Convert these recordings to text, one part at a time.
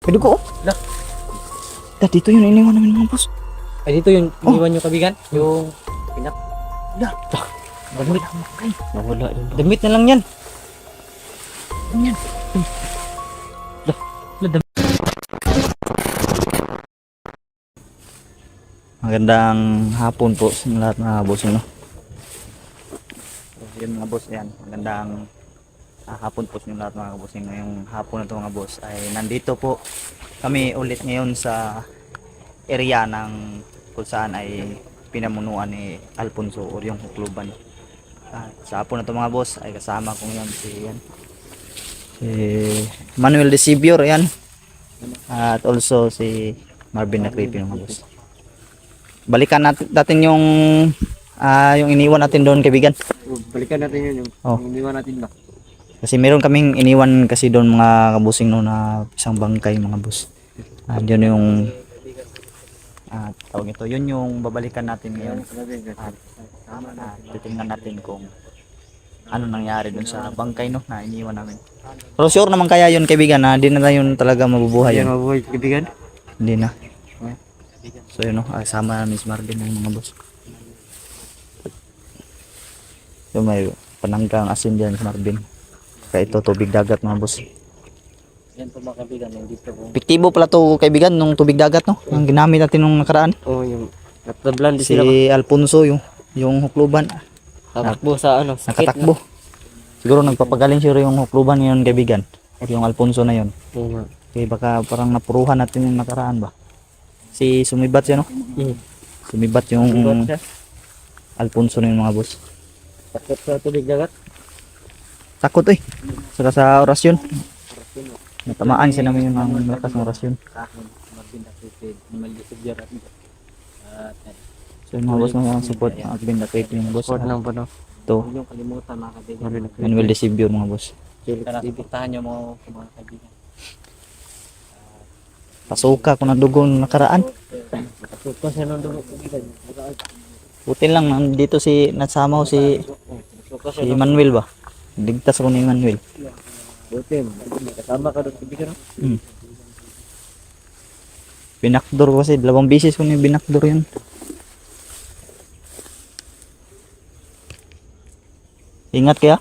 May dugo, oh. Lah. Dito yun iniwan namin mga boss. Ay, dito yung iniwan nyo kabigan. Yung pinak. Lah. Damit. Nawala yun. Damit na lang yan. Ano yan? Magandang hapon po sa lahat mga boss, no? So, yun mga boss, yan. Magandang hapon po sa lahat mga boss. Ngayong hapon na ito mga boss ay nandito po kami ulit ngayon sa area ng kung saan ay pinamunuan ni Alfonso o yung Hukluban. At sa hapon na ito mga boss ay kasama ko ngayon si Manuel de Sibior, yan. At also si Marvin na creepy mga boss. Balikan natin yung iniwan natin doon, kaibigan. Balikan natin yun. Yung iniwan natin ba? Kasi meron kaming iniwan kasi doon mga kabusing, no, na isang bangkay mga boss. Yun yung tawag ito. Yun yung babalikan natin ngayon. At titingnan natin kung ano nangyari doon sa bangkay, no, na iniwan namin. Pero sure naman kaya yun, kaibigan, na hindi na yun talaga mabubuhay yun. Mabuhay kaibigan? Hindi na. So yun, no, sama na Miss Marvin ng mga boss. So may pananggang asin dyan sa Marvin. Kaya ito tubig dagat mga boss. Yan po mga kaibigan. Dito po. Epektibo pala to, kaibigan, nung tubig dagat, no? Ang ginamit natin nung nakaraan. Yung natablan din Si sila. Alfonso, yung Hukluban. Tatakbo sa ano. Nakatakbo. Siguro nagpapagaling siguro yung Hukluban yun, kaibigan. At yung Alfonso na yun. Okay, baka parang napuruhan natin yung nakaraan ba. Si sumibat siya, no? Sumibat yung Alfonso na yung mga boss. Takot sa tubig dagat. Takot eh. Saka sa orasyon. Natamaan siya namin yung malakas ng orasyon. So yung mga boss mga support ang binakit yung boss. Support ng pano. Ito, Yung kalimutan mga kaibigan. Manuel de Sibior mga boss. Kaya nasuportahan nyo mga kaibigan. Pasuka ko na dugo nung nakaraan. Suko siya ng dugo kaibigan. Buti lang nandito nasama ko si Manuel ba. Ligtas ako ni Manuel. Buti, kasama ka doon kaibigan. Binakdor ko kasi 2 beses ko na binakdor yun. Ingat kaya?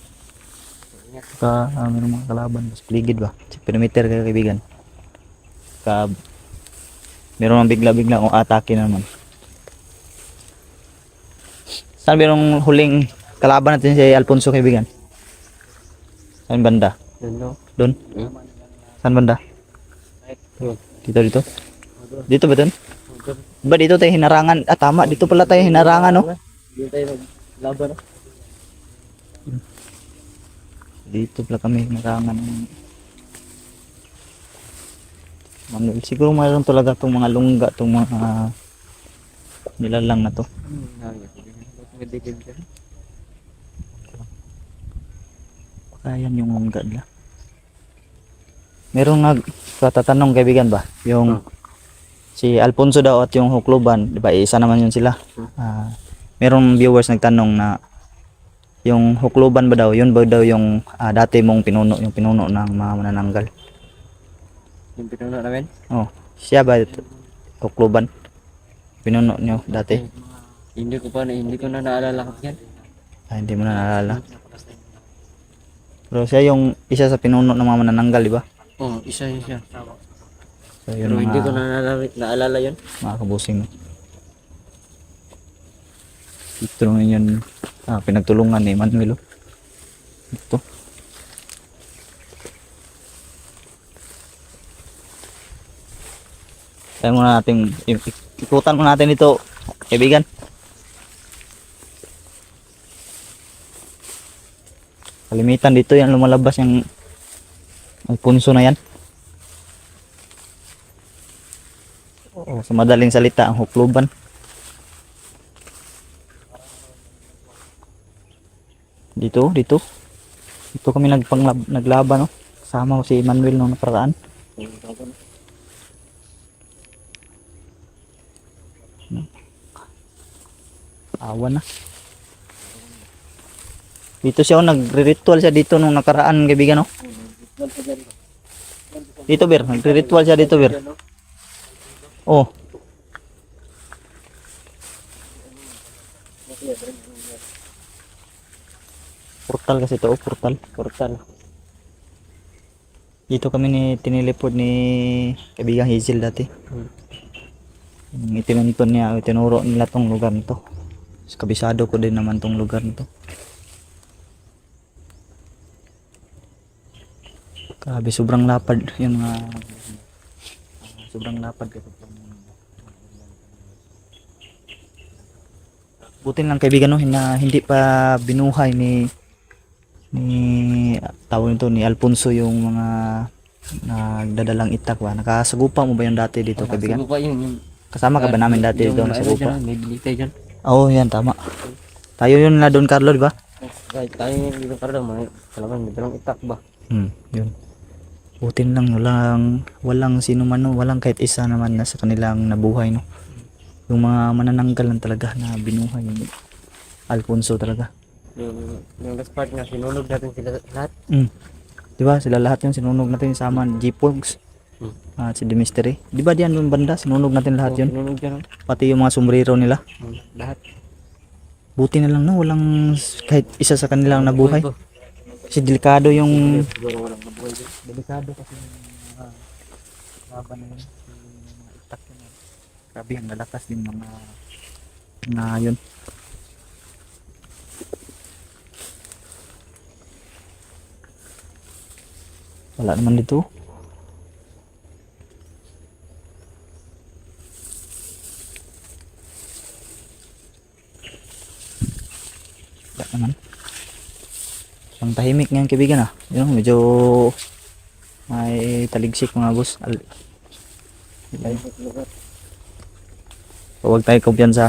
Mayroong mga kalaban sa paligid ba? Sa perimeter kaya kaibigan. Meron mga bigla-bigla kung atake naman. Saan merong huling kalaban natin si Alfonso, kaibigan? Saan banda? Doon? Saan banda? Dito? Dito ba doon? Ba dito tayo hinarangan? Tama, dito pala tayo hinarangan, no? Dito tayo maglaban. Dito pala kami hinarangan. Manuel, siguro mayroon talaga itong mga lungga, itong mga nilalang na to. Yan yung lungga nila. Meron nga katatanong, kaibigan ba? Yung si Alfonso daw at yung Hukluban, di ba? Isa naman yun sila. Merong viewers nagtanong na yung Hukluban ba daw, yun ba daw yung dati mong pinuno, yung pinuno ng mga manananggal? Yung pinuno namin? Oh, siya ba ito? Hukluban? Pinuno nyo dati? Hindi ko na naalala yan. Hindi mo na naalala. Pero siya yung isa sa pinuno ng mga manananggal, di ba? Oo, isa yun siya. So, yun Pero mga, hindi ko na naalala yun. mga kabusing. Ito naman yun, pinagtulungan ni Manuel. Ito. Kaya muna natin, ikutan muna natin ito, kaibigan. Kalimitan dito yan, lumalabas yung Alfonso na yan. Oo, sa madaling salita, ang Hukluban. Dito kami naglaban, no? Kasama ko si Manuel nung nakaraan. Awan na. Dito siya, nagre-ritual siya dito nung nakaraan, kaibigan, no? Dito, Bir. Nagre-ritual siya dito, Bir. Oh. Portal kasi ito, oh, portal. Portal. Dito kami ni tinilipod ni kaibigang Hazel dati. Itinunton niya, itinuro nila tong lugar nito. Kabisado ko din naman tong lugar nito. Grabe, sobrang lapad yung mga sobrang lapad kasi buti lang kaibigan no, na hindi pa binuhay ni tawag nito ni Alfonso yung mga nagdadalang itak ba. Nakasagupa mo ba yung dati dito kaibigan? Sagupa yun. Kasama ka ba namin dati doon sa Sagupa? May bilitay dyan. Oo, yan tama. Tayo yun na Don Carlo, di ba? Kahit tayo yung dito karang may kalaman, may dalang itak ba? Yun. Butin lang walang sino man no, walang kahit isa naman na sa kanilang nabuhay no. Yung mga manananggal lang talaga na binuhay yung Alfonso talaga. Yung last part nga, sinunog natin sila lahat. Di ba? Sila lahat yung sinunog natin sama G-Pogs. At si The Mystery. Di ba diyan yung banda sinunog natin lahat yun? Sinunog dyan. Pati yung mga sombrero nila. Lahat. Buti na lang no, walang kahit isa sa kanilang nabuhay. Kasi delikado yung Siguro walang nabuhay dyan. delikado kasi yung mga laban na yun. Yung mga itak yun. Grabe ang lalakas din mga na yun. Wala naman dito. Wala naman. Ang tahimik ngayon kaibigan ah. Yun, medyo may taligsik mga boss. Huwag tayo kumpiyansa.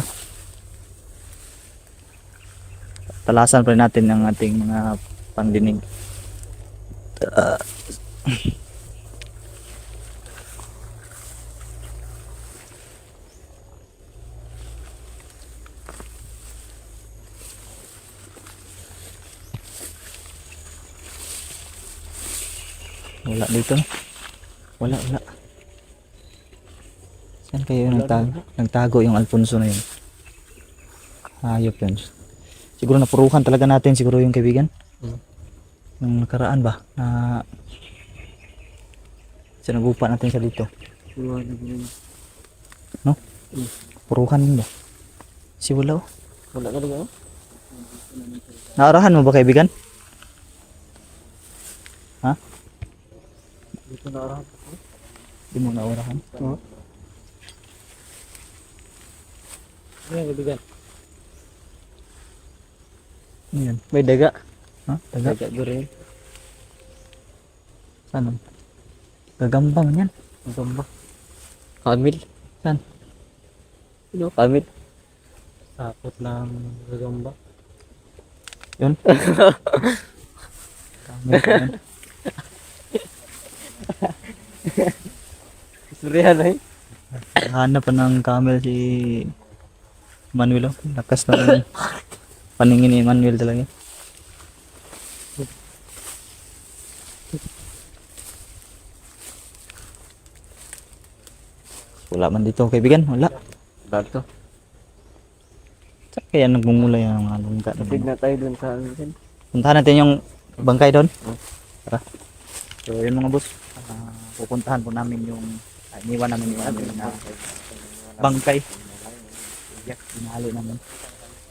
Talasan pa rin natin ang ating mga pandinig. Wala dito no? Wala. Saan kayo nagtago yung Alfonso na yun? Hayop yun. Siguro napuruhan talaga natin siguro yung kaibigan. Nung nakaraan ba na sinagupa natin siya dito. No? Puruhan yun ba? Si wala oh. Wala ka diba? Naarahan mo ba kaibigan? Ha? Dito na araw. Di mo naarahan? Oo. Ano yung kaibigan? Ano yan? May daga. Ha? Daga? Daga rin. Saan? Gagambang yan. Ang gamba. Kamil. Saan? Ano? Kamil. Sakot ng gagamba. Yun? Kami yan. Istoryahan ay. Hanap pa ng camel si Manuel. Oh. Lakas na paningin ni Manuel talaga. Wala man dito kaibigan. Wala. Bato. Saan kaya nagmumula yung mga lungga? Masig na tayo dun sa ano dyan. Puntahan natin yung bangkay doon. Tara. So yun mga boss. Pupuntahan po namin yung iniwan namin yung na bangkay. Yak, hinahalo namin.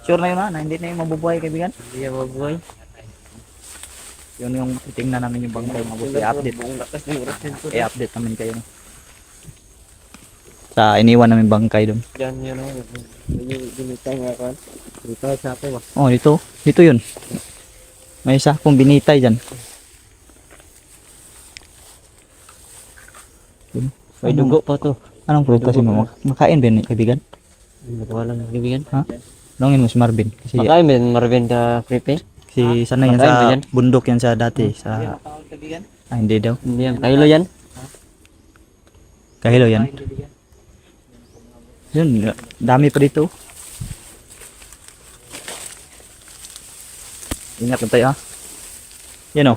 Sure na yun na hindi na yung mabubuhay kaibigan. Hindi yan mabuhay. Yun yung titingnan namin yung bangkay mga boss. I-update. I-update namin kayo. Sa iniwan namin bangkay doon. Diyan yun o. Binitay nga kan. Dito sa akin ba? Oh, dito. Dito yun. May isa akong binitay dyan. Yun. May dugo pa to. Anong prutas mo? Makain ba yun, kaibigan? Wala nang kaibigan. Ha? Longin mo si Marvin. Kasi Makain ba yun, Marvin ka Frepe? sana yan Makain ba sa yan? bundok yan sa dati. Sa... hindi daw. Hindi yan. Kahilo yan? Kahilo yan. Yun, dami pa dito. Ingat lang tayo ha. Yan o.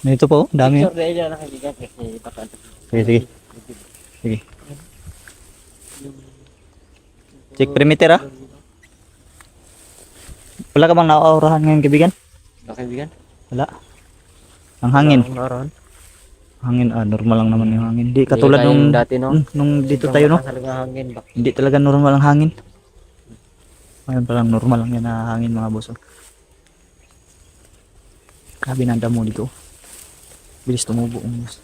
Dito po, dami. Picture dahil na kaibigan kasi baka Sige, sige. Sige. Check perimeter ah. Wala ka bang nauurahan ngayon kaibigan? kaibigan. Wala. Ang hangin. Naroon. Hangin normal lang naman yung hangin. Hindi katulad nung dati no. nung dito tayo no. Talaga hangin ba. Hindi talaga normal ang hangin. Ngayon parang normal lang yan na hangin mga boss. Oh. Grabe na ang damo dito. Bilis tumubo ang boss.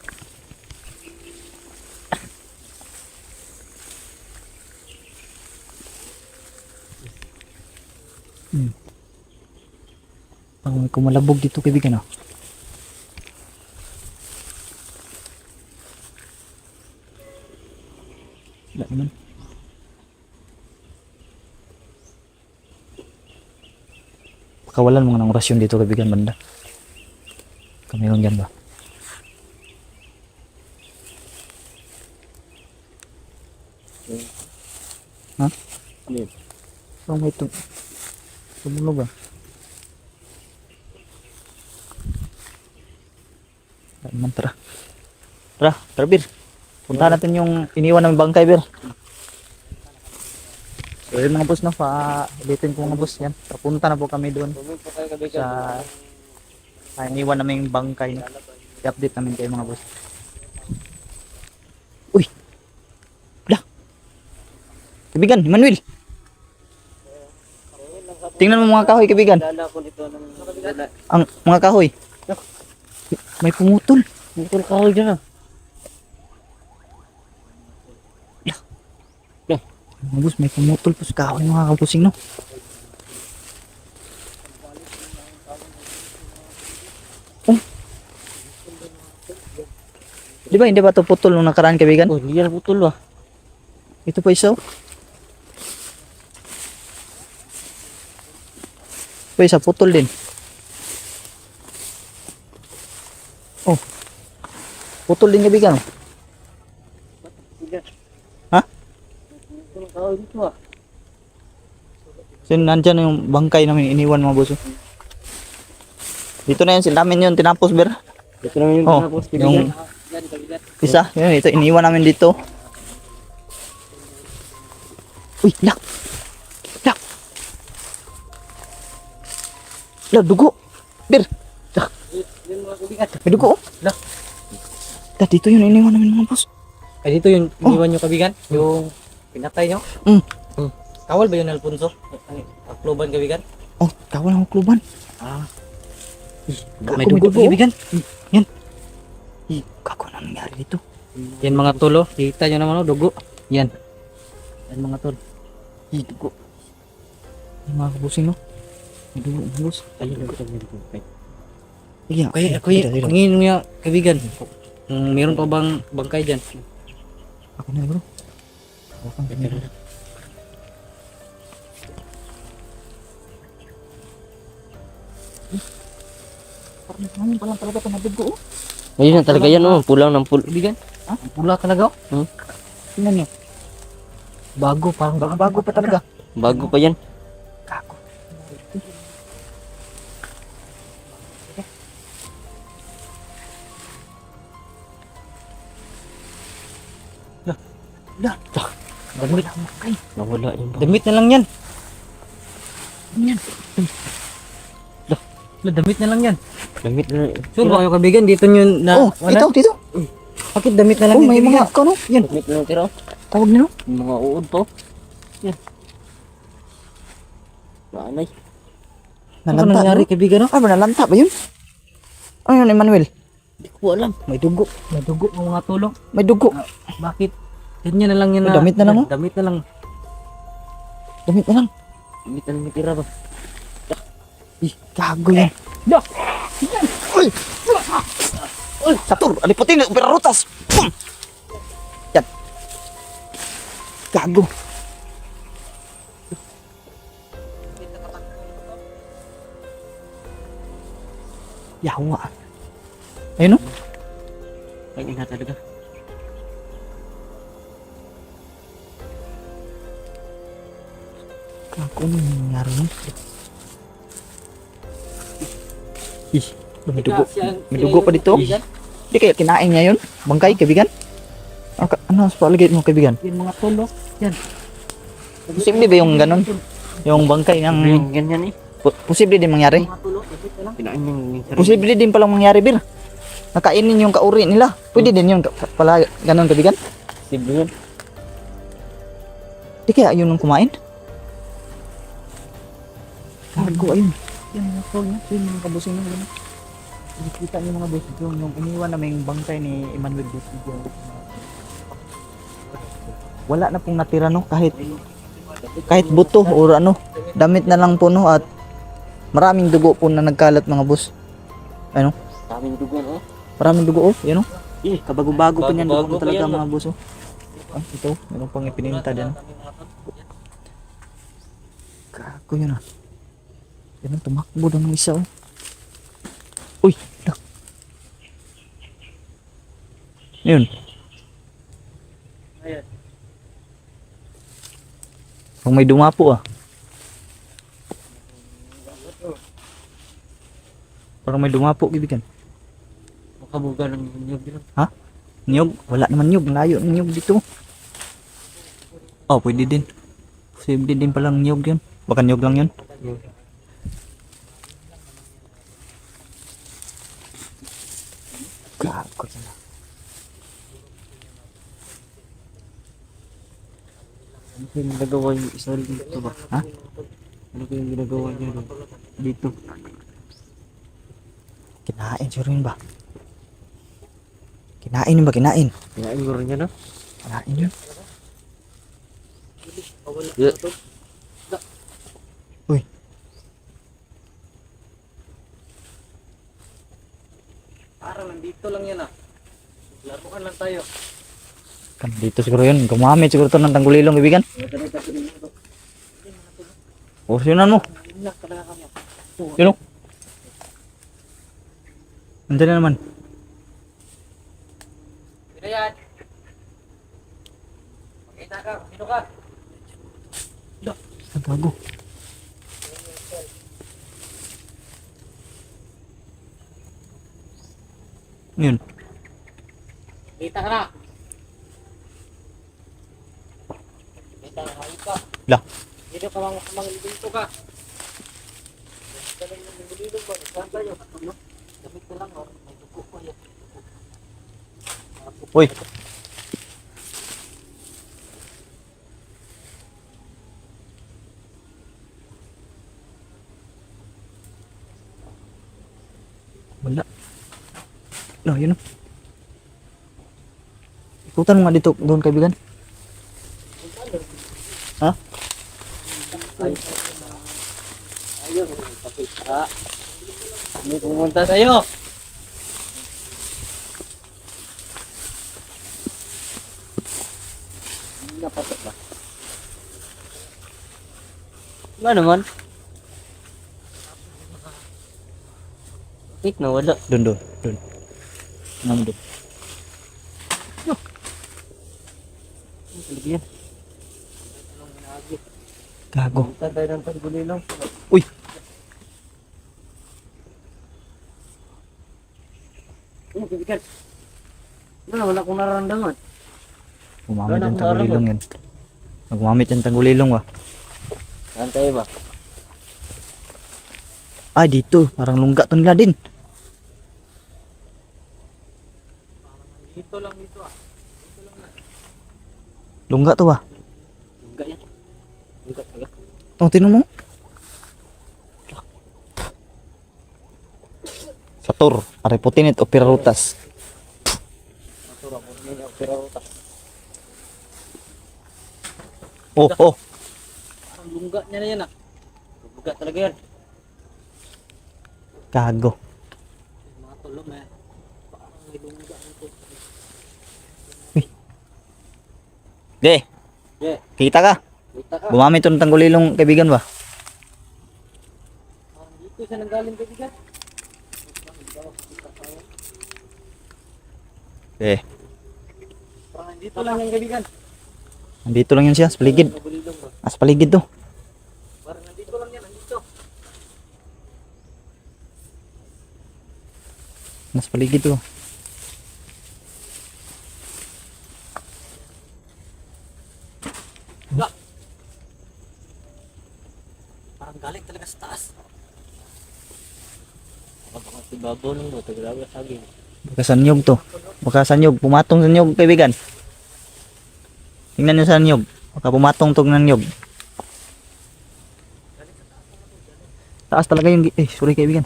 Parang may kumalabog dito kaibigan ah. Wala naman. Pakawalan mo ng orasyon dito kaibigan banda. Kami lang dyan ba? Ha? Hindi. Parang may tumunog ah. Wala naman, tara. Tara Bir. Punta natin yung iniwan ng bangkay Bir. So yun mga boss no, ulitin ko mga boss yan. Papunta na po kami doon sa iniwan namin yung bangkay. No? I-update namin kayo mga boss. Uy! Wala! Kaibigan, Manuel! Tingnan mo mga kahoy kaibigan. Ang mga kahoy. May pumutol. Putol kahoy dyan ah. Mga boss, may pumutol po sa kahoy mga kapusing no. Oh. Di ba hindi ba ito putol nung nakaraan kaibigan? Oh, hindi yan putol ah. Ito pa isa. Oh. Ito isa putol din. Oh. Putol din kaibigan. Oh. Ha? Putol kahoy dito ah. So nandyan yung bangkay namin iniwan mga boss. Oh. Dito na yan sila namin yun tinapos ber. Ito naman yung Oh, tinapos yung kaibigan. isa, yun, ito iniwan namin dito. Uy, lak. Lak. La, dugo. Bir. Lak. Yan mga kaibigan. May dugo. Oh. Lak. La, dito yun iniwan namin mga boss. Ay dito yung iniwan nyo kaibigan. Yung pinatay nyo. Mm. Kawal ba yun Alfonso? Akloban kaibigan? Oh, kawal ang kluban. Ah. Gago, May dugo pa kaibigan. Kako na nangyari dito. Yan mga tolo. Kita nyo naman oh, dugo. Yan. Yan mga tol. Dugo. Yung mga kabusing no. May dugo mga boss. Ayun ang dugo. Iya. Kaya, Dito, dito. pangin mo kaibigan. Meron pa bang bangkay dyan? Ako na bro. Ako na. Parang naman palang talaga ito nadugo oh. Ayun na talaga yan oh. Pulang ng kaibigan. Ha? Pula talaga oh. Tingnan niyo. Bago, parang bago pa talaga. Bago pa yan. Kako. La. Damit ang makay. Nawala yung Damit na lang yan. Yan. Damit na lang yan. Damit na. So, Sure ba kayo kaibigan? Dito nyo na... Oh, dito. Bakit damit na lang Oh, yan, may kaibigan? mga ano? Yan. Damit na lang tira. Tawag nyo. Yung mga uod to. Yan. Nanay. Ano Nalanta. nangyari No? kaibigan no? Ah, ba nalanta ba yun? Ano yun, Emmanuel? Hindi ko alam. May dugo. May dugo ng mga tulong. May dugo. Bakit? Ganyan na lang yan na. Damit na lang, oh. Damit na lang. Damit na lang. Damit na lang may tira ba? Ih, gago yan. Ya. Uy! Uy, Satur, aliputin, opera rutas. Pum! Yan. Gago. Yawa. Ayun o. Ay, ina talaga. Gago, ano nangyari nun? Ih, May dugo. May dugo pa dito. Di kaya kinain niya yun? Bangkay, kaibigan? Ano sa palagay mo, kaibigan? Yung mga tulo. Yan. Posible ba yung ganun? Yung bangkay ng... Yung ganyan eh. Posible din mangyari? Mga tulo. Kinain yung sarili. Posible din palang mangyari, Bir. Nakainin yung kauri nila. Pwede din yun pala ganun, kaibigan? Posible yun. Di kaya yun ang kumain? Gago, ayun. Yan, mga tol niya. Yun, mga kabusing na yun. Nakikita niyo mga boss, yung iniwan na may bangkay ni Emmanuel Bustillo. Wala na pong natira, no? Kahit buto or ano, damit na lang po, no? At maraming dugo po na nagkalat, mga boss. Ano? Daming dugo, no? Maraming dugo, oh. Yan, oh. Eh, Kabago-bago pa niyan, bago-bago dugo pa talaga, yan, mga boss, oh. Ah, ito, meron pang ipininta din. Gago yun, ah. Yan, tumakbo daw ng isa, oh. Uy, dak. Yun. Ayan. Kung may dumapo, ah. Parang may dumapo, kaibigan. Makabuga ng nyug yun. Ha? Niyog? Wala naman niyog. Layo ng niyog dito. Oh, pwede din. Posible din palang niyog yun. Baka niyog lang yun. Gago na. Ano ko yung ginagawa yung isa rin dito ba? Ha? Ano ko yung ginagawa niya rin? Dito. Kinain siya rin ba? Kinain yun ba? Kinain. Kinain ko rin niya, no? Kinain yun. Yeah. Uy. Parang nandito lang yan, ah. Laruan lang tayo. Kan dito siguro yun. Gumamit siguro to ng tanggulilong, kaibigan. Oh, sinunan mo. Yun, oh. Nandiyan na naman. Sino yan? Pakita ka, sino ka? Ang gago. Yun. Kita ka na. Kita ka, ayun ka. Lah. Dito ka dito ka. Galing ng nililong ba? Saan tayo? Ano? Damit ka lang, oh. May dugo ko yan. Uy. Wala. No, yun. Oh. Ikutan mo nga dito doon, kaibigan. Ha? Ayun, pakita. May pumunta sa'yo. Napatok ba? Ba naman? Bakit nawala? Doon. Ngam doon. Ang talagyan. Gago. Punta tayo ng Tagulilong. Uy. Ano, kaibigan? Wala akong nararamdaman. Gumamit yung tagulilong yan. Gumamit yung tagulilong, ah. Saan tayo ba? Ay, dito. Parang lungga to nila din. Dito lang dito, ah. Lungga to, ah. Lungga yan. Lungga talaga. Oh, tinan mo. Sator, Arepotinet o Pirarutas. Masura ko rin yung pirarutas. Oh. Parang lungga niya na yan, ah. Lungga talaga yan. Gago. Mga tulong eh. Parang may lungga nito. Ge, Yeah, kita ka. kita ka. Gumamit yung tanggulilong, kaibigan ba? Parang dito siya nanggaling kaibigan. Eh, Parang dito lang yung kaibigan. nandito lang yun siya, sa paligid. Tagulilong ba? Sa paligid to. Parang nandito lang yan, nandito. sa paligid to. Parang galing talaga sa taas. Baka si Babaw nung mo, tagalaga sabi. Baka sanyog to. Baka sanyog. Pumatong sanyog, kaibigan. Tingnan nyo sa sanyog. Baka pumatong tong nanyog. Taas talaga yung... sorry kaibigan.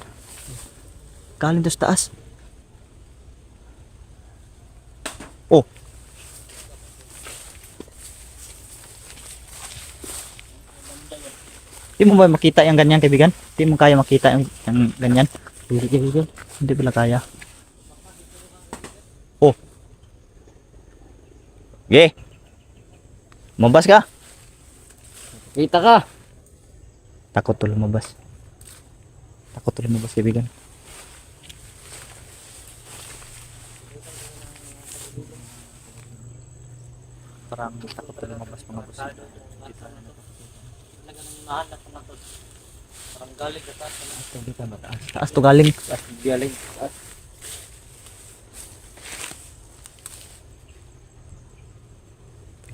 Galing to sa taas. Oh. Di mo ba makita yung ganyan kaibigan? Di mo kaya makita yung ganyan? Hindi kaibigan. Hindi pala kaya. Oh. Okay. Lumabas ka? Kita ka! Takot to lumabas. Takot to lumabas kaibigan. Parang takot to lumabas mga boss. Nahanap ko na to. Parang galing sa taas. Hindi pa mataas. Taas to galing. Taas, galing. Taas.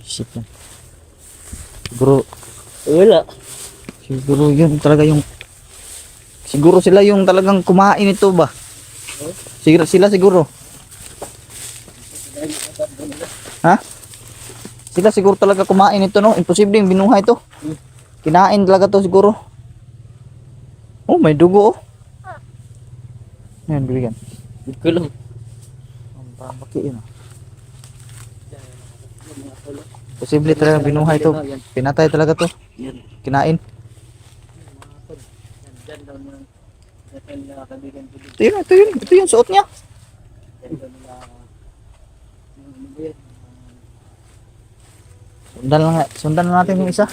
Shit yan. Siguro, Wala. siguro yun talaga yung siguro sila yung talagang kumain ito ba? Sila siguro. Ha? Sila siguro talaga kumain ito no? Imposible yung binuhay ito. Kinain talaga to siguro. Oh, may dugo oh. Yan, bigyan. Hindi ko lang. Ang baki yun. Posible talaga binuhay to. Pinatay talaga to. Yan. Kinain. Yan daw na. Yan na kaibigan ko dito. Ito yun. Ito yung suot niya. Yan daw nila. Ano ba yan? Sundan na natin yung isa.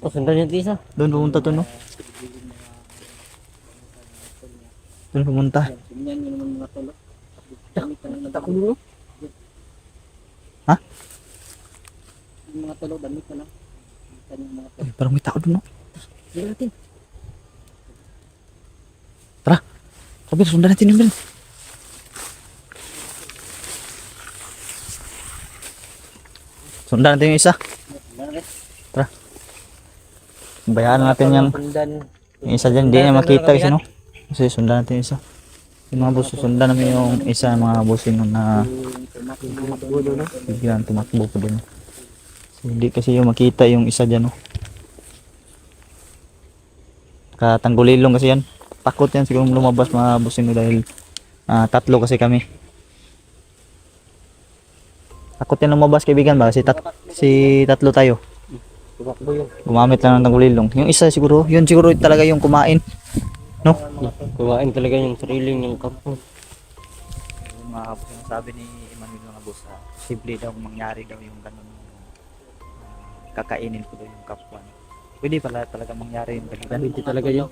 Oh, sundan yung isa. Doon pumunta to no. Doon pumunta. Tingnan nyo naman mga tolo. Dami ka nang nagkakulo. Ha? Yung mga tolo, dami ka lang. Yung mga tolo. Ay, parang may tao doon no. Sige natin. Tara. Kabir, sundan natin yung bin. Sundan natin yung isa. Tara. Bayaan natin yung isa dyan. Hindi niya makita kasi no. Kasi sundan natin yung isa. Yung mga boss, sundan namin yung isa mga bossing na biglang tumakbo po din. So, hindi kasi yung makita yung isa dyan no. Katanggulilong kasi yan. Takot yan siguro lumabas mga bossing dahil tatlo kasi kami. Takot yan lumabas kaibigan ba? Si tatlo tayo. Gumamit lang ng tanggulilong. Yung isa siguro, yun siguro talaga yung kumain. No? Kumain talaga yung sariling yung kampo. Yung mga sinasabi ni Emmanuel mga boss, posible daw mangyari daw yung ganun. Kakainin ko daw yung kapwa. Pwede pala talaga mangyari yung ganun. Hindi talaga yun.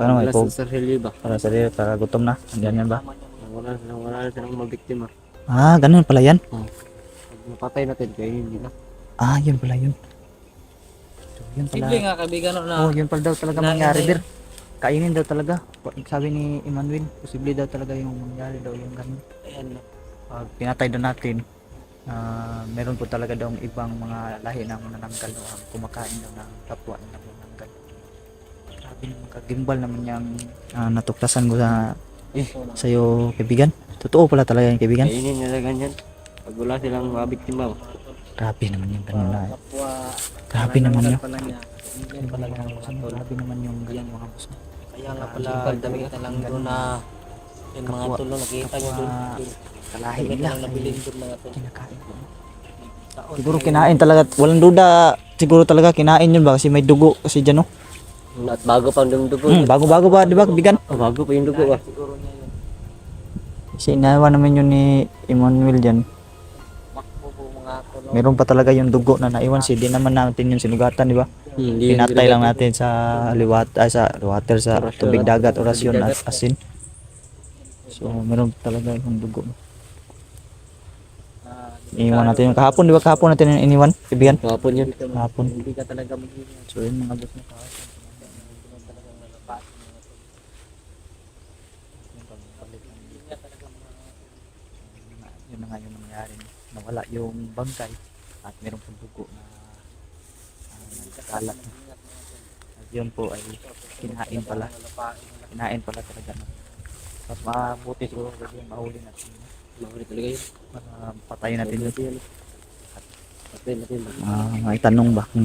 Ano may Wala pog? sa sarili ba? Para sa sarili, para gutom na. Ganyan ba? Wala na silang mabiktima. Ganun pala yan. Pag napatay natin, kainin nila. Yun pala yun. So, yun pala. Simple nga kaibigan na. Yun pala daw talaga mangyari dir. Kainin daw talaga. Sabi ni Emmanuel, posible daw talaga yung mangyari daw yung ganun. Ayan na. Pag pinatay daw natin, meron po talaga daw ibang mga lahi ng manananggal daw ang kumakain daw ng kapwa ng manananggal. Grabe naman kagimbal naman yung natuktasan ko sa iyo kaibigan. Totoo pala talaga yung kaibigan. Kainin nila ganyan. Pag wala silang mabiktima. Grabe naman yung ganun na. Kapwa. Grabe naman yun. Grabe naman yung ganyan mga boss. Kaya nga pala, dami na lang doon na yung mga Kapwa- tulo, nakita nyo doon. Kalahi Dami nila. na lang nabilin doon mga to. Kinakain ko. Siguro kinain talaga. Walang duda. Siguro talaga kinain yun ba? Kasi may dugo kasi dyan no. At bago pa yung dugo. Bago-bago ba di ba kaibigan? Bago pa yung dugo. Siguro niya yun. Kasi inawa naman yun ni Emmanuel dyan. Makbo po mga tulo. Meron pa talaga yung dugo na naiwan. Di naman natin yung sinugatan di ba? Pinatay lang natin sa water sa tubig dagat orasyon at asin. So meron talaga yung dugo. Iniwan natin yung kahapon di ba? Kahapon natin yung iniwan kaibigan. Kapon yun. Kahapon. Hindi ka talaga magiging. So yun mga boss na kahapon. Yun na nga yung nangyari. Nawala yung bangkay at meron pong dugo na nagkakalat. At yun po ay kinain pala. Kinain pala talaga. No? Mas mabuti siguro kasi mahuli natin. Mahuli talaga yun. Para patayin natin yun. Patayin natin. May tanong ba kung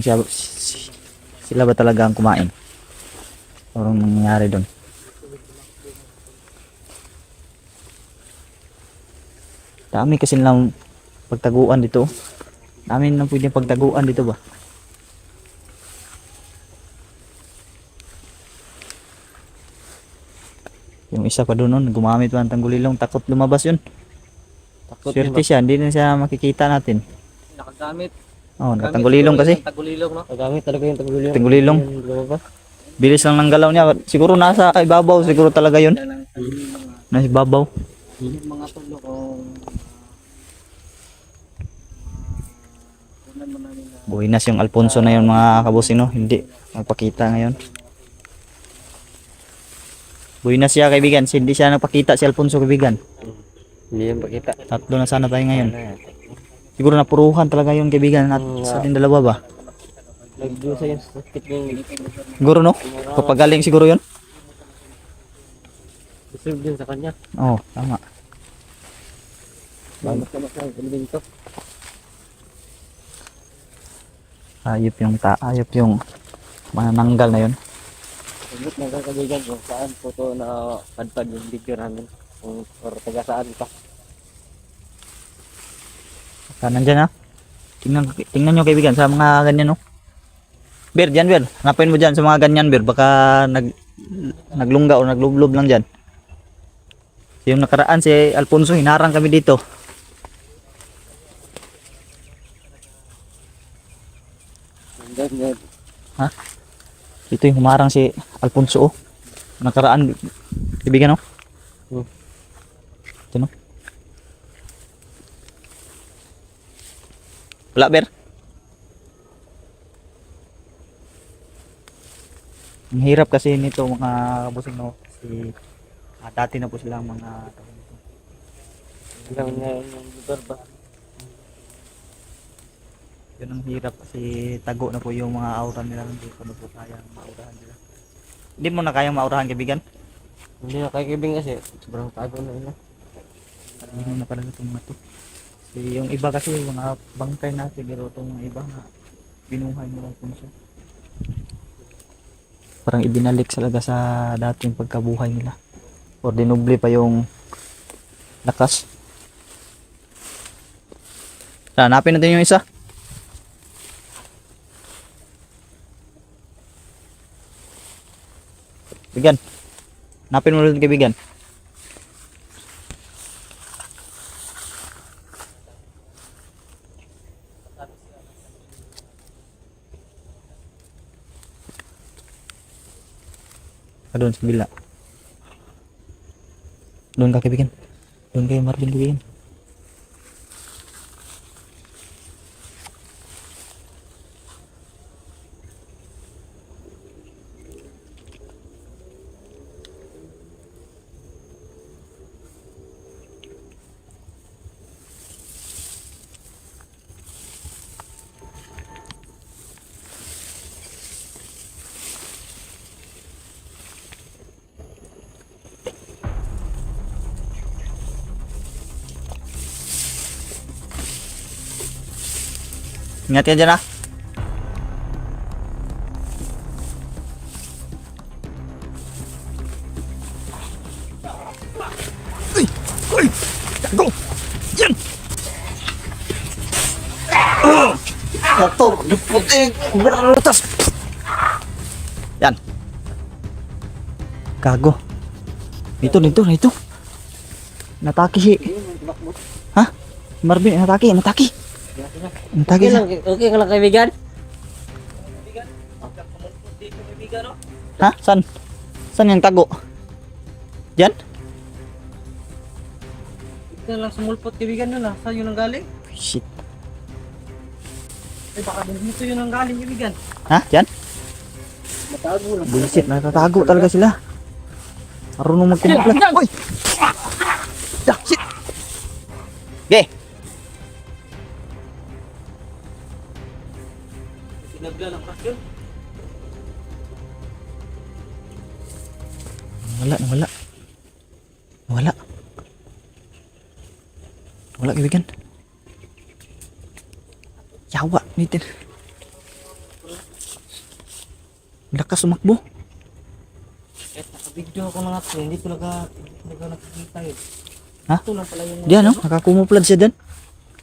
sila ba talaga ang kumain? O anong nangyari doon? Dami kasi nilang pagtaguan dito. Dami nilang pwedeng pagtaguan dito ba? Yung isa pa doon nun, gumamit pa ng tanggulilong, takot lumabas yun. Takot Swerte siya, hindi na siya makikita natin. Nakagamit. Oh, tanggulilong kasi. Tagulilong, no? Nakagamit talaga yung tagulilong. Tanggulilong. Bilis lang ng galaw niya. Siguro nasa ibabaw, siguro talaga yun. Nasa ibabaw. Yung mga tulo kung kunan mo namin na Buhinas yung Alfonso na yun mga kabusing, no? Hindi magpakita ngayon. Buhinas siya kaibigan, hindi siya nagpakita si Alfonso kaibigan. hindi yung pakita. Tatlo na sana tayo ngayon. Siguro napuruhan talaga yun kaibigan at sa ating dalawa ba? Nagdusa yung sakit yung Siguro no? Papagaling siguro yun? deserve din sa kanya. Oo, tama. Bagot ka sa elemento. Ayop yung manananggal na yun. Sagot ng kakabigan kung saan photo na padpad yung video namin. Kung or taga saan pa. Nandyan ha. Tingnan nyo kaibigan sa mga ganyan no. Ber, dyan Ber. Hanapin mo dyan sa mga ganyan Ber. Baka naglungga o naglublob lang dyan. Yung nakaraan si Alfonso, hinarang kami dito. Ganyan. Ha? Dito yung humarang si Alfonso oh. Nakaraan kaibigan no. Ito no. Wala Ber. Ang hirap kasi nito mga kabusing no. Dati na po silang mga Ilang na yung lugar ba? yun ang hirap kasi tago na po yung mga aura nila, hindi ko na po kayang maurahan nila. Hindi mo na kayang maurahan kaibigan? Hindi na kakibing kasi sobrang tago na yun. Hindi mo na talaga itong mga to. Kasi yung iba kasi mga bangkay na siguro itong mga iba na binuhay nila Alfonso. Parang ibinalik talaga sa dating pagkabuhay nila. Or dinoble pa yung lakas. Hanapin natin yung isa. Kaibigan. Hanapin mo ulit kaibigan. Doon sa bila. Doon ka kaibigan. Doon kayo Marvin kaibigan. Ingat ka dyan ah. Uy! Go! Yan! Motor! Puting! Berutas! Yan! Gago! Ito! Nataki si... Ha? Marvin, nataki! Nataki Okay siya. lang, okay ka lang kaibigan? Ha? San? San yung tago? Diyan? Ito lang sumulpot kaibigan nun ah. Saan yun ang galing? Shit. Ay baka dito yun ang galing kaibigan. Ha? Diyan? Matago lang. Bullshit, natatago talaga sila. Marunong magkumupla. Uy! Ah, shit! Okay. Sinabla ng rasyon. Nawala. Wala kaibigan. Yawa, nitin. Lakas sumakbo. Kahit naka-video ako ng ato, hindi ko nakikita yun. Ha? Ito lang pala yung... Diyan, no? Nakakumuplan siya dyan.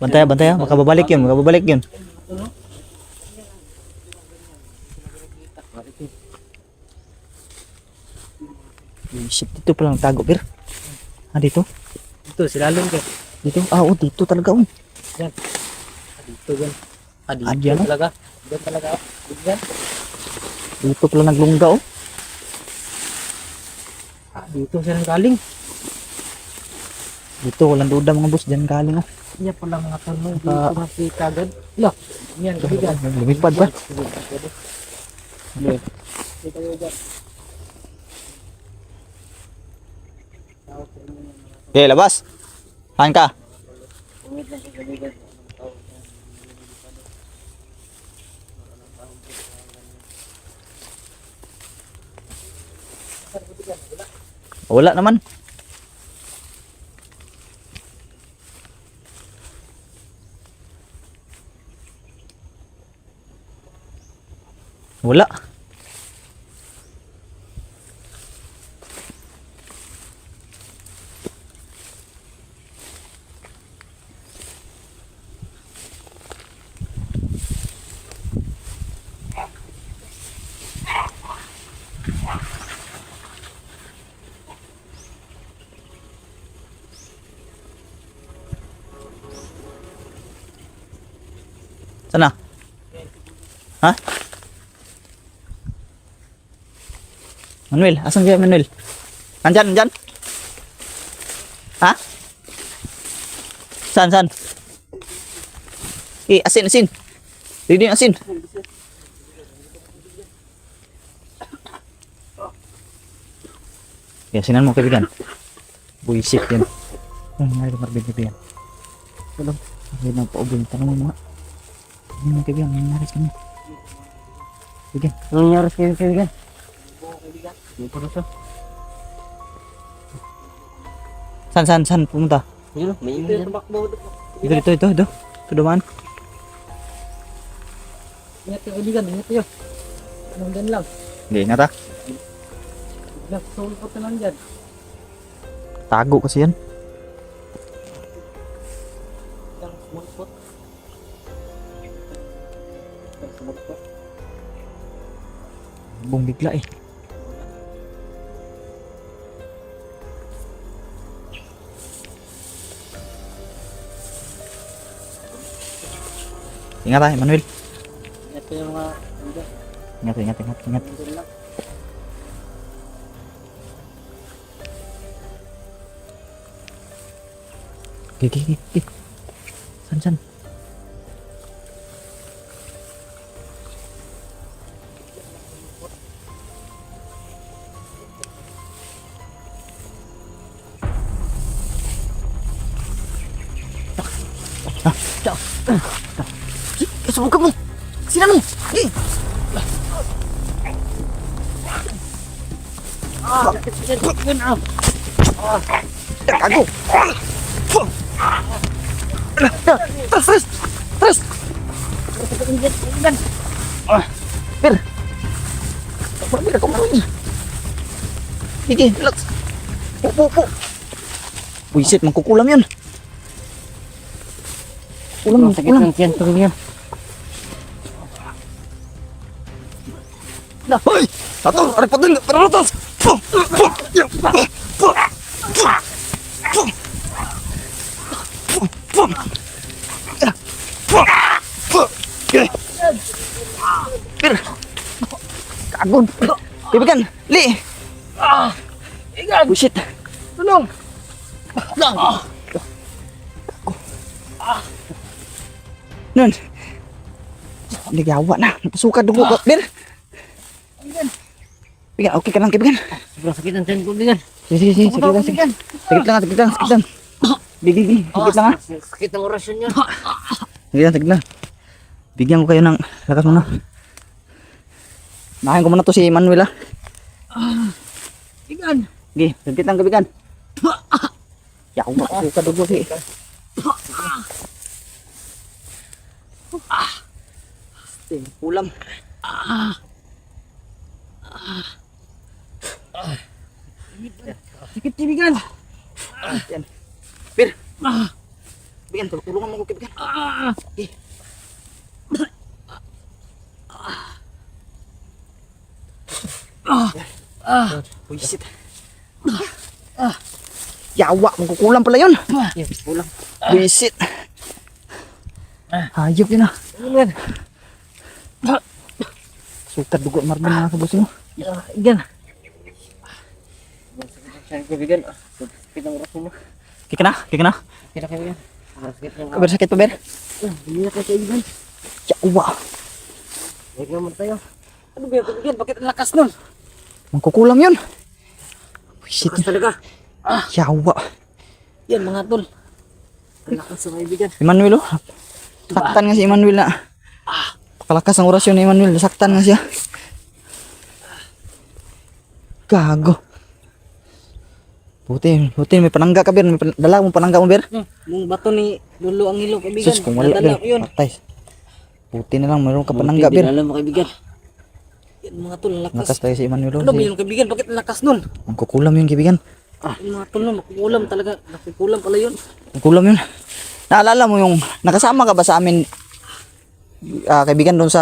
Bantay, makababalik yun. Shit, dito pala nagtago, Pir. Dito? Ito, silalong ka. Dito? Dito talaga, Yan. Dito yan. Dito Diyan, no? talaga. Diyan talaga. Diyan. Dito pala naglungga, Dito siya nang galing. Dito, walang duda mga boss. Diyan galing, Yan pala mga tanong. Dito makita agad. Lah, yan, kabigan. Lumipad ba? Okay, labas. Saan ka? Wala naman. Wala. Sana? Ha? Manuel, asan kaya Manuel? Nandyan? Ha? Saan? Asin. Dito yung asin. Asinan mo kaibigan. Buisit yan. Ano nangyari kaibigan? Tulong. Hindi na paubin. Tanong mo nga. Ano kaibigan? Ano nangyari sa kanya? Kaibigan. Ano nangyari sa kaibigan? Dito na siya. Saan pumunta? Yun, may ingin yan. Ito. Ito dumaan. Ingat kayo kaibigan, ingat kayo. Anong gan lang? Hindi, ingat ha. Sulpot na lang dyan. Tago kasi yan. Isang small pot. Bung bigla eh. Ingat ha, Manuel. Ingat kayo mga kaibigan. Ingat. Andun lang. Okay. San? Subukan mo. Sila mo. Kago. Terus. Bir. Bir ako mo. Sige, relax. Po. Buisit, magkukulam yun. Sakit ng tiyan to kaibigan. Hoy! Satu, ada pedang, teratas. Bir. Kagun. Kaibigan, Li. Igan! Buisit. Tulong! Lang! Nun. Nagawa na. Napasuka dugo ko. Bir. Kaibigan, okay ka lang kaibigan. Sobrang sakit ng tiyan ko kaibigan. Sige. Sakit lang. Gigi, higit lang ha. Sakit ng orasyon niya. Sige lang. Bigyan ko kayo ng lakas muna. Nakain ko muna to si Manuel ha. Bigan. Sige, higit lang kabigan. Yaw, ako kadugo si. Ulam. Sakit ni bigan. Yan. Bir. Bigan, tulungan mo ko kabigan. Okay. Buisit. Yawa, magkukulam pala yun. Kulang. Buisit. Hayop yun ah. Sukat dugo Marvin mga kabusin mo. Bigan. Sakit kaibigan. Sakit ng orasyon niya. Kika na, kika na. Sakit kaibigan. Sakit ng Kabar sakit pa ber. Hindi na kayo kaibigan. Yawa. Huwag naman tayo. Ano ba kaibigan? Bakit ang lakas nun? Magkukulam yun. Buisit Lakas yun. talaga. Yawa. Yan mga tol. Lakas sa kaibigan. Emmanuel oh. Saktan nga si Emmanuel na. Pakalakas ang orasyon ni Emmanuel. Saktan nga siya. Gago. Buti may panangga ka ber. May dala mo panangga mo ber. Mong bato ni Lolo ang ilo kaibigan. Sus kung wala Nadala ber. ko yun. Patay. Buti na lang mayroon ka panangga ber. Alam mo kaibigan. Yan mga tol, ang lakas. Lakas tayo si Emmanuel. Ano ba yun kaibigan? Bakit ang lakas nun? Ang kukulam yun kaibigan. Yung mga tol na makukulam talaga. Nakukulam pala yun. Ang kulam yun. Naalala mo yung nakasama ka ba sa amin kaibigan doon sa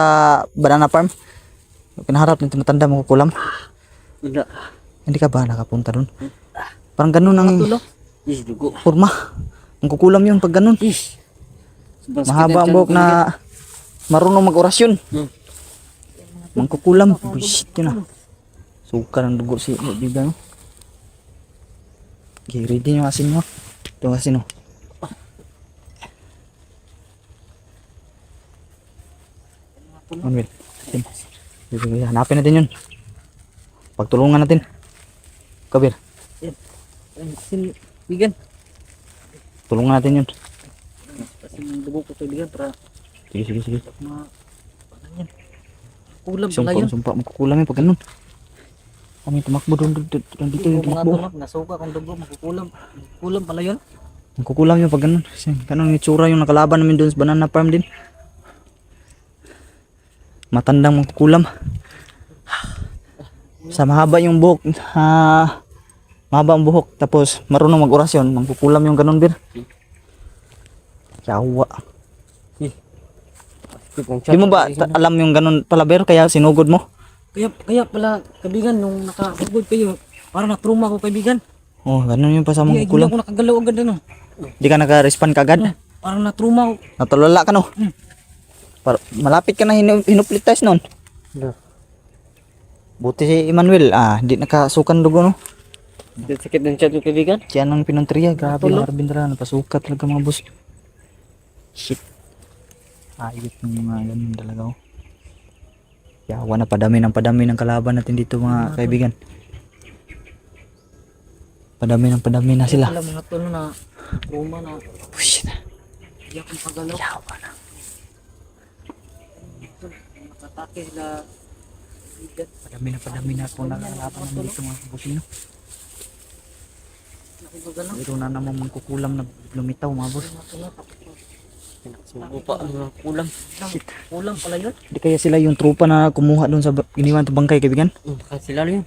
banana farm? Yung kinaharap ng tumatanda mo kukulam. Hindi. Hindi ka ba nakapunta doon? Parang ganun ang Tulo. Is dugo. forma. Ang kukulam yun pag ganun. Is. Mahaba ang buhok na marunong mag-orasyon. Mangkukulam. Buisit yun ah. Suka ng dugo si kaibigan. No? Okay, ready yung asin mo. Ito ang asin mo. Manuel. Asin. Sige, hanapin natin yun. Pagtulungan natin. Kabir, Sin bigan. tulungan natin yun. Kasi yung dugo ko kaibigan para Sige. ano yan. Kulam pala yun. Sumpa, magkukulam yun pag ganun. Kami tumakbo doon dito yung Mga tumakbo. tol, nasuka kung dugo, makukulam. Kulam pala yun. Magkukulam yun pag ganun. Kasi ganun yung itsura yung nakalaban namin doon sa banana farm din. Matandang magkukulam. Sa mahaba yung buhok. Mahaba ang buhok. Tapos marunong mag-orasyon. Magkukulam yung ganun bir. Yawa. Di mo ba alam yung ganun pala bir? Kaya sinugod mo? Kaya pala kaibigan nung nakasugod kayo, parang na-trauma ko kaibigan. Oh, ganun yung pasama Hindi magkukulam. ako nakagalaw agad ano. Di ka naka-respond kagad. Parang na-trauma ko. Natulala ka no? Malapit ka na hinuplitas nun. Buti si Emmanuel, hindi nakasukan dugo no. Sakit ng chat yung kaibigan. Siya ng pinuntriya, grabe Tulo. Marvin talaga, napasukat talaga mga boss. Shit. Ayot ng mga ganun talaga oh. Yawa na padami ng kalaban natin dito mga kaibigan. Padami na sila. Alam mga tol na trauma na Push na. hindi akong pagalaw. Yawa na. Nakatake sila kaibigan. Padami na po na kalaban natin dito mga boss no. Nakagalaw. Pero na naman magkukulam na lumitaw mga boss. Mga tol na tapos na. Sugo pa ang mga kulang. Shit. Kulam pala yun. Hindi kaya sila yung trupa na kumuha doon sa iniwan to bangkay kaibigan? Kasi lalo yun.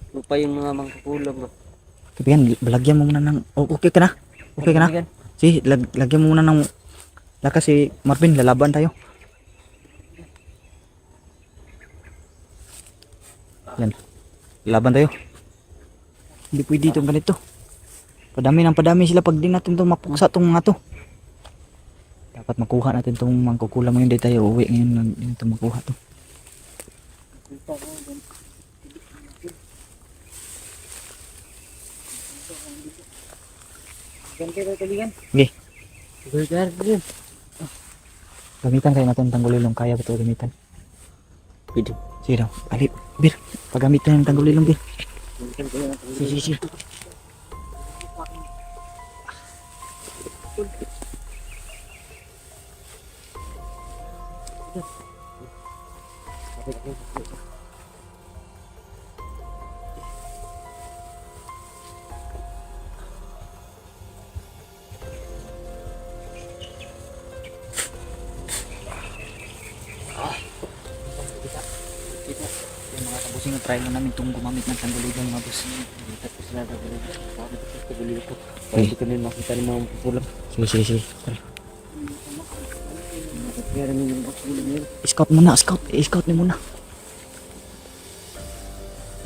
Lupa yung mga mangkukulam. Kaibigan, lagyan mo muna ng okay ka na? Okay ka na? Kaibigan. Sige, lagyan mo muna ng lakas si Marvin, lalaban tayo. Yan. Lalaban tayo. Hindi pwede itong ganito. Padami sila pag di natin to mapuksa tong mga to. Dapat makuha natin tong mangkukulam ngayon. Di tayo uwi ngayon. Hindi ito makuha to. Ganti kayo kaibigan. Sige, Kaibigan. gamitan kayo natin tanggulilong. Kaya ba ito gamitan? Pwede. Sige daw. Ali, Bir. Paggamitan ng tanggulilong, Bir. Sige. Yung mga kabusing, try lang namin itong gumamit ng sanggulidong mga boss. Tapos sila nagulili ko. Para hindi kami makita ng mga pupulang. Sige, sige, sige. Tara. Kaya rin yung pupulang yun. Scout muna, scout. I-scout niyo muna.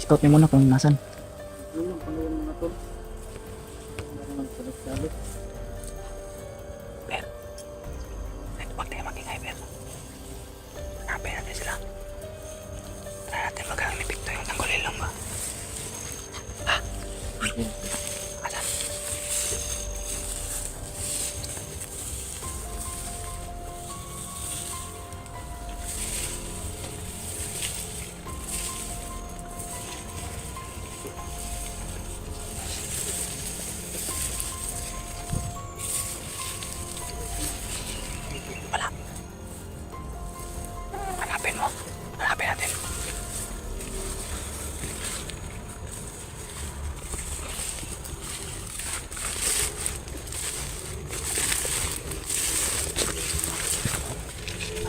Scout niyo muna kung nasan. Pulang pala yung mga tol. Meron ng salit-salit. Huwag tayo magingay, Ber. Hanapin natin sila. Try natin magaling epekto yung sanggulidong ba? Ha? Asan? Wala. Hanapin mo. Hanapin natin.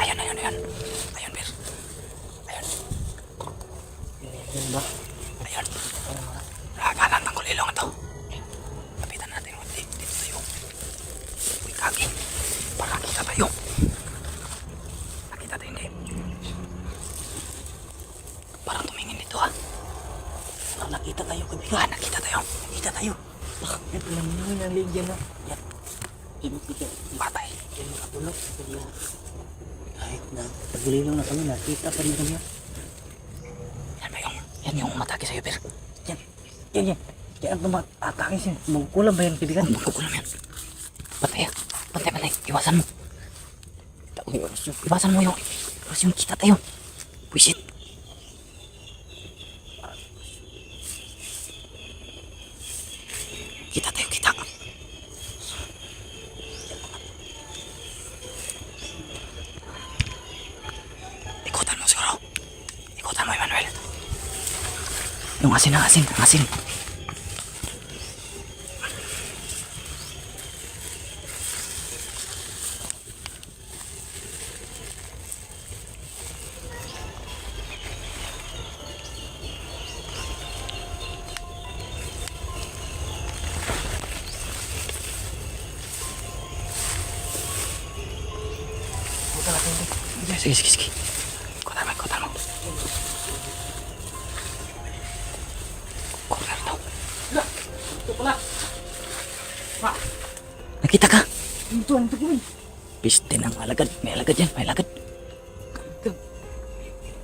Ayun, ayun, ayun. Ayun, Bir. Ayun. Yan ba? Ayun. Nakakalang ng kulilong ito. Lapitan natin. Dito tayo. Uy, kagi. Para kita tayo. Nakita tayo, hindi. Parang tumingin dito, ha. Parang nakita tayo, kaibigan. Nakita tayo. Nakita tayo. Yan, alam mo yun ang ligyan na. Yan. Kita. Patay. Yan, nakatulog. Kahit na pagulilong na kami, nakita pa rin kami. Yan ba yung, yan yung umatake sa'yo, Bir. Yan. Yan. Kaya ang tumatake siya. Magkulang ba yan, kaibigan? Oh, magkukulam yan. Patay, ah. Patay, patay. Iwasan mo. Iwasan mo yung, yung kita tayo. Puisit. Kita tayo, kita. Ikutan mo siguro. Ikutan mo, Emmanuel. Yung asin, ang asin, ang asin. Sige, sige, sige. Ikutan mo, ikutan mo. Corner daw. Nakita ka? Ito, ano ito gawin? Piste ng alagad. May alagad yan, may alagad.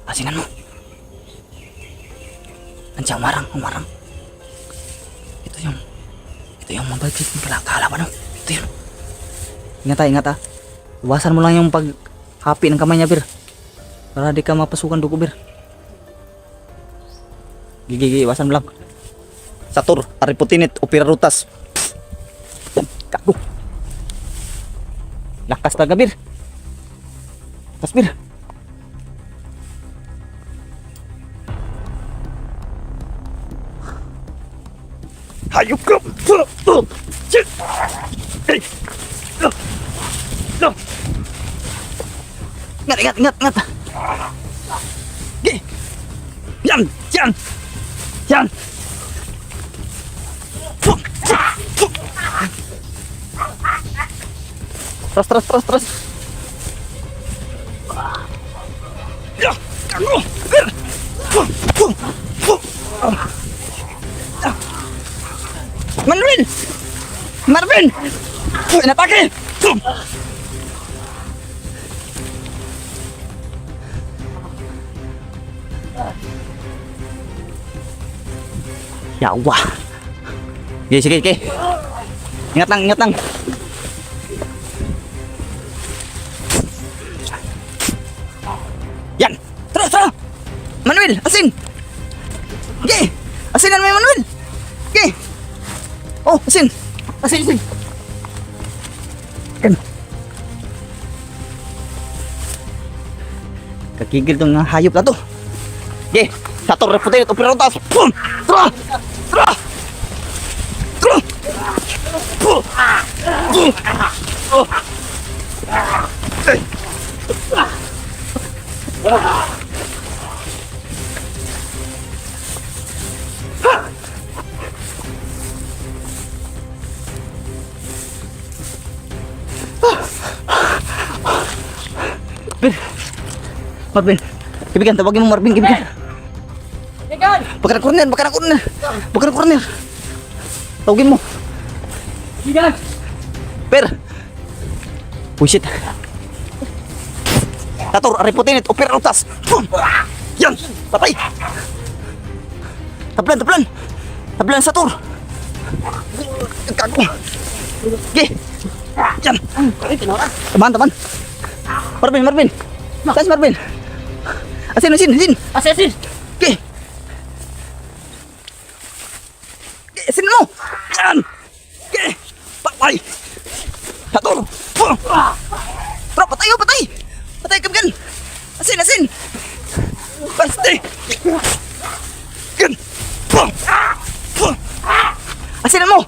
Asinan mo. Nandiyan, umarang, umarang. Ito yung mabagsit ng kalaban, no? Ito yun. Ingat ha. Iwasan mo lang yung paghapi ng kamay niya, Bir. Para di ka mapasukan dugo, Bir. Gigi, iwasan mo lang. Satur, ariputinit, opera rutas. Yan, kago. Lakas talaga, Bir. Lakas, Bir. Hayop ka! Ingat, ingat, ingat, ingat. Oke. Yan, yan. Yan. Terus. Ya, kamu. Marvin. Inatake. Ya Allah. Sige. Ingat lang. Yan. Terus. Manuel, asin. Oke. Asinan mo, Manuel. Oke. Oh, asin. Nagkigil tong hayop na to. Okay, Sator reputed operatas. Pum! Tra! Tra! Tra! Pum! Oh! Marvin, kaibigan, tawagin mo Marvin, kaibigan. Baka na corner, baka na corner. Baka na corner. Tawagin mo. Kaibigan! Per. Bullshit. Tator, reputinit, operatas. Yan, patay. Tablan, tablan. Tablan, Sator. Kago. Okay. Yan. Taban, taban. Marvin, Marvin. Tas Marvin. Asin, asin, asin. Asin! Okay. Okay, asin mo. Yan. Okay. Patay. Sator. Bro, patay, oh, patay. Patay, kaibigan. Asin, asin. Basti. Yan. Asin mo.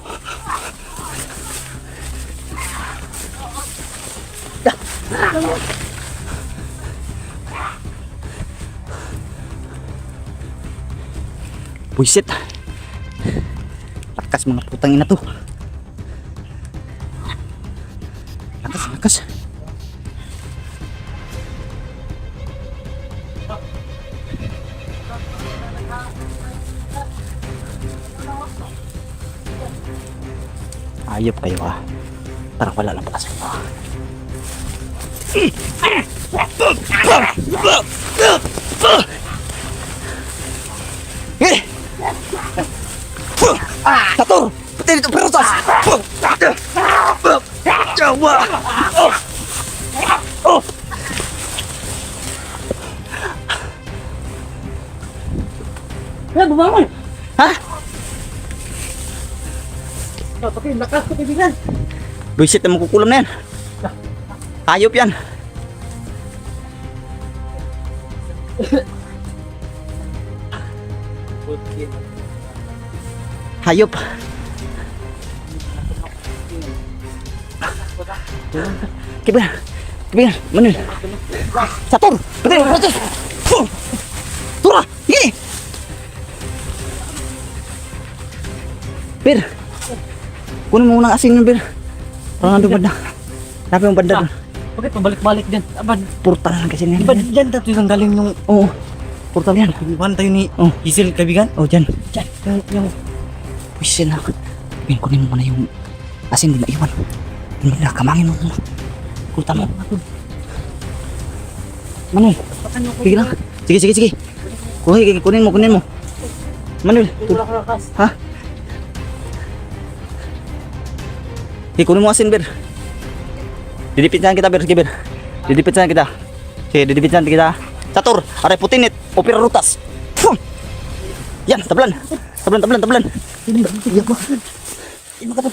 Buisit. Lakas mga putang ina to. Lakas, lakas. Ayop kayo ah. Parang wala lang pala sa inyo. Sator! Pati dito perotas! Jawa! Oh! Bumangon! Ha? Pakai lakas ko, kaibigan! Buisit na makukulam na yan. Ayop yan. Hayop. Kaibigan, kaibigan, Manuel. Sator, betul, betul. Tura, ini. Bir, kunin mo muna ang asin yun, Bir. Parang nandun banda. Dapat yung banda doon. Bakit pabalik-balik din? Aban, Portal lang kasi di yan. ba dyan tayo yung galing nung Oo, portal yan. iwan tayo ni Oh. Hazel, kaibigan? Oh, dyan. Dyan, yung Whistle na. Bin, kunin mo muna yung asin din na iwan. Hindi na, kamangin mo muna. Kuta mo. Manuel, sige lang. Sige, sige, sige. Kunin mo, kunin mo. Manuel, ha? Sige, kunin mo asin, Bir. Didipitsahan kita, Bir. Sige, Bir. Didipitsahan kita. Sige, didipitsahan kita. Sator, aray putinit, opera rutas. Yan, tablan. Tablan, tablan, tablan. Ini apa? Ini apa?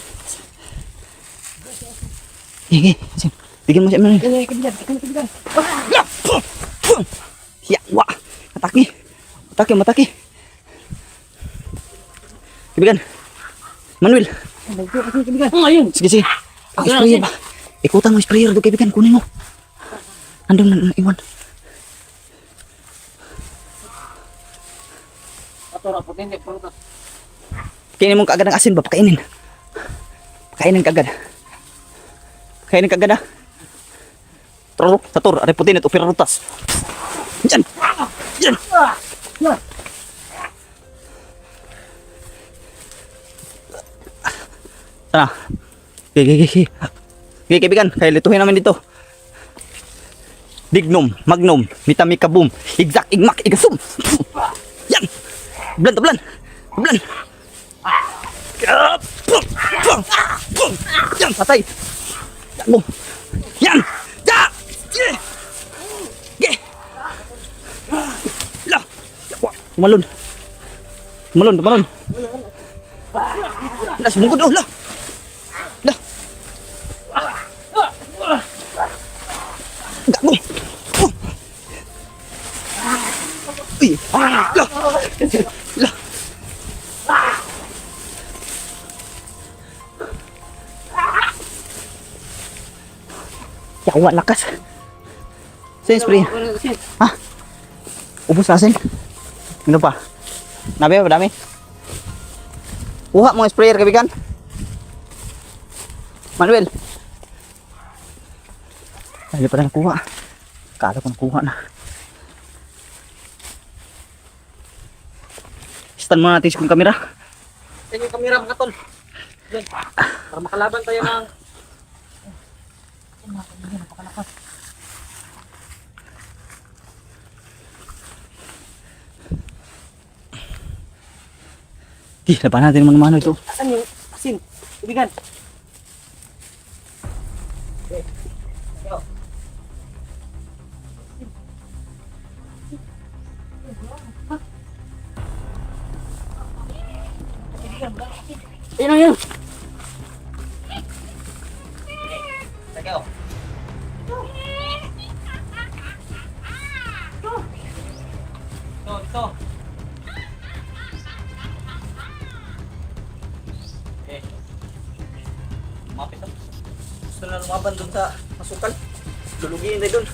Sige, sige. Bigyan mo siya, Manuel. kaibigan. Ya, wah. Mataki. Mataki, mataki. Kaibigan. Manuel. Kaibigan. Oh, ayun. Sige, sige. Ang sprayer ba? Ikutan mo yung sprayer doon, kaibigan. Kunin mo. Andun na iwan. Kainin mo kaagad ng asin ba? Pakainin. Pakainin kaagad. Pakainin kaagad ah. Sator, reputin at opera rutas. Yan. Yan. Sana. Okay. Okay, kaibigan. Kaya lituhin namin dito. Dignum, magnum, mitamika boom, igzak, igmak, igasum. Yan. Tablan, tablan. Tablan. Yan, patay. Yan mo. Yan. Ya. Ge. La. Tumalon. Tumalon, tumalon. La, sumugod oh, la. La. Gago. Yawa, lakas. Sin, spray. Ha? Ubus na, Sin. Ano pa? Nabi ba dami? Kuha mo sprayer kabigan. Manuel. Ay, pa rin kuha. Kala ko nakuha na. Stand muna natin yung kamera. Yan yung kamera mga tol. Yan. Para makalaban tayo ng... Di, laban natin yung mano ito. Asan yung asin? Ibigan. Ayun na yun. Ito. Mapit na. Gusto na lumaban doon sa masukal. Lulugiin tayo doon.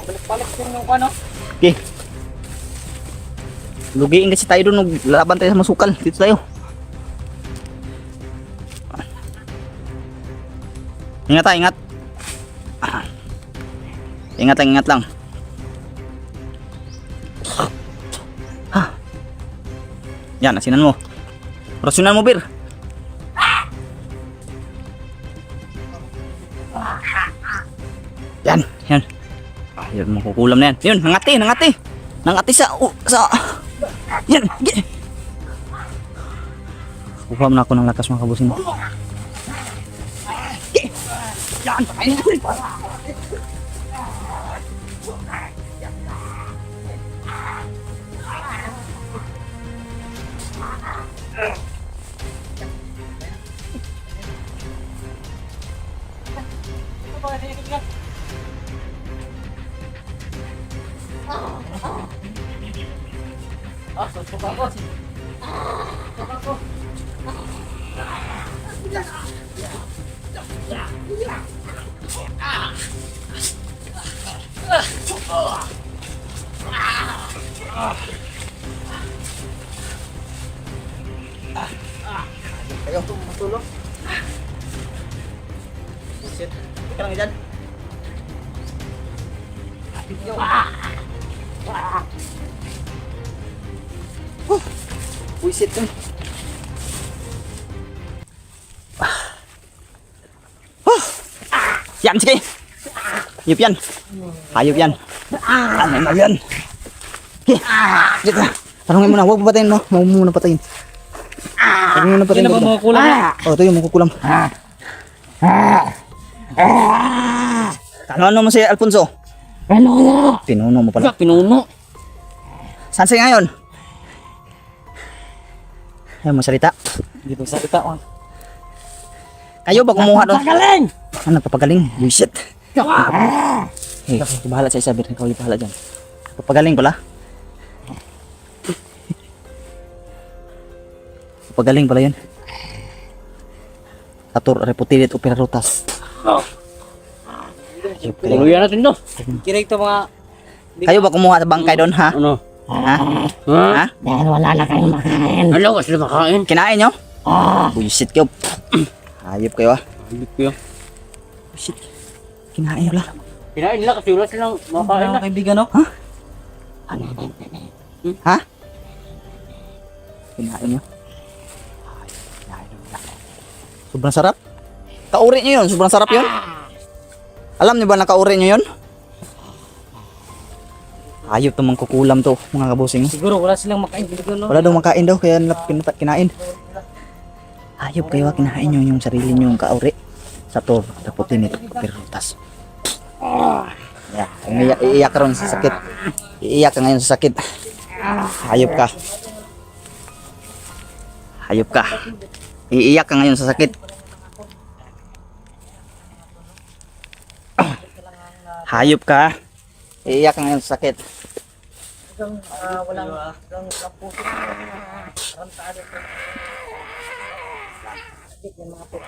Balik-balik din yung ano. Okay. Lugiin kasi tayo doon. Laban tayo sa masukal. Dito tayo. Ingat tayo, ingat. Ingat lang. Yan, asinan mo. Rasunan mo, Bir. Yan. Ayun, makukulam na yan. Yun, nangati. Nangati sa... Yan. Kuha na ako ng lakas mga kabusing. Yan, pakain natin. Ayaw itong matulog. Sit. Ika lang dyan. Wisit yun. Yan, sige. Hayop yan. Hayop yan. Ano yan? Okay. Dito na. Tanungin mo na. Huwag papatayin mo. Huwag mo muna patayin. Huwag mo muna patayin. Yan na ba mga kulang? Ito yung makukulam. Ano mo si Alfonso? Pinuno mo pala. Pinuno. Saan siya ngayon? Ayaw mo salita. Hindi pa salita. Kayo ba kumuha doon? Napapagaling! Ano, papagaling? Bullshit. Hey, bahala sa isa, Bir. Ikaw yung bahala dyan. Papagaling pala. Papagaling pala yun. Atur reputilit operarutas. Tuluyan natin to. Kira ito mga... Kayo ba kumuha sa bangkay doon, ha? Ano? Ha? Ha? Dahil wala na kayong makain. Ano? Kasi makain. Kinain nyo? Bullshit kayo. Hayop kayo, ah. Hindi ko yun. Bullshit. Kinain nyo lang. Kinain nila kasi wala silang makain na. Kaibigan, no? Ha? Ha? Kinain nyo? Kinain nyo. Sobrang sarap. Kauri nyo yun. Sobrang sarap yun. Alam nyo ba na kauri nyo yun? Hayop to, mangkukulam to, mga kabusing. Siguro wala silang makain. No? Wala daw makain daw, kaya kinain. Hayop kayo, kinain nyo yung sarili nyo yung kauri. Sa to, taputin ito, pirutas. Yeah, iiyak ka ron sa sakit. Iiyak ka ngayon sa sakit. Hayop ka. Hayop ka. Iiyak ka ngayon sa sakit. Hayop ka. Iiyak ka ngayon sa sakit. Walang puso. Tarantado ko. Sakit yung mga po.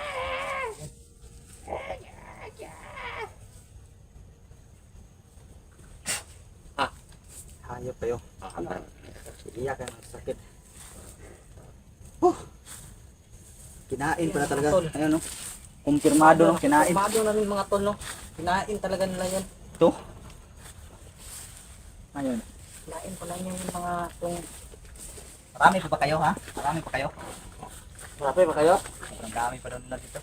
Hayop kayo. Iyak ka ng sakit. Kinain pala talaga. Ayun no. Kumpirmado no, kinain. Kumpirmado na rin mga tol, no? Kinain talaga nila yan. Ito. Ayun. Kinain pala yung mga itong... Marami pa ba kayo ha? Marami pa kayo? Marami ba kayo? Sobrang dami pa doon na dito.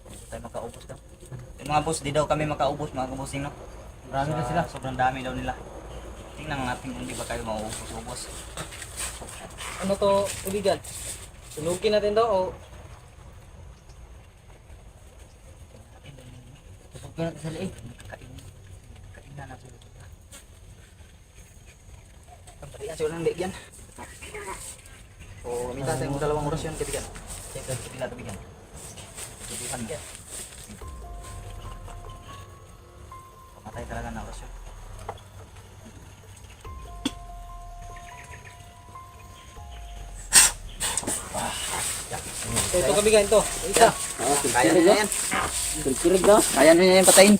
Hindi tayo makaubos daw. Yung mga boss, di daw kami makaubos mga kabusing no. Marami na sila. Sobrang dami daw nila. Tingnan natin kung di ba kayo mauubos-ubos. Ano to, illegal? Sunugin natin daw o... Tusugin natin sa liig. Kain na natin. Pagpatihan siguro ng liig yan. O, minta tayong dalawang orasyon kaibigan. Check lang, hindi natin bigyan. Tutuhan yan. Pamatay talaga na orasyon. Ito kabigan to. Isa. Kaya nyo yan. Kirig na. Kaya nyo yan patayin.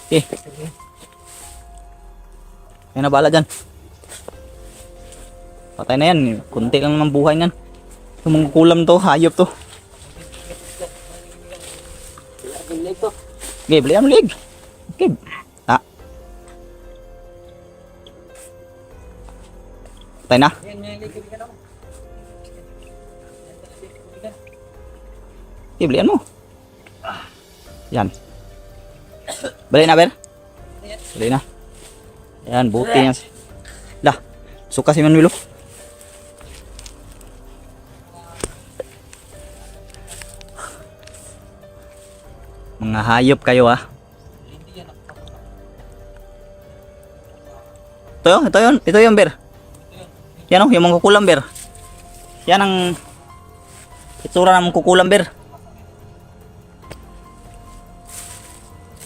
Okay. Kaya na bala dyan. Patay na yan. Kunti lang naman buhay niyan. Yung mga kulam to, hayop to. Kirig to. Okay, beli ang lig. Okay. Ha? Patay na. Yan, yan, kabigan ako. Okay, belian mo. Yan. Bali na, Ber? Bali na. Yan, buti yan. Dah, suka si Manuel. Oh. Mga hayop kayo ah. Ito yun, Ber. Yan oh, yung mga kukulam, Ber. Yan ang itsura ng kukulam, Ber.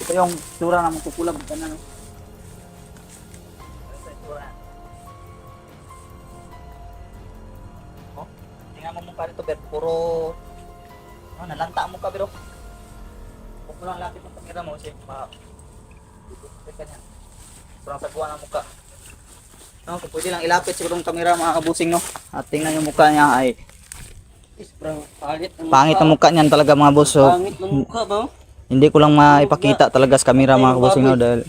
Ito yung itsura ng kukulam. Ganun, oh. Oh, tingnan mo mukha nito, Ber. Puro nalanta ang mukha, Ber. Oh. Huwag mo lang lapit ng kamera mo kasi sobrang sagwa ng mukha. No, kung pwede lang ilapit siguro ng kamera mga kabusing, no. At tingnan yung mukha niya ay Sobrang pangit ang pangit ang mukha niyan talaga mga boss. So, Pangit ng mukha ba? hindi ko lang maipakita talaga sa kamera mga kabusing, no, dahil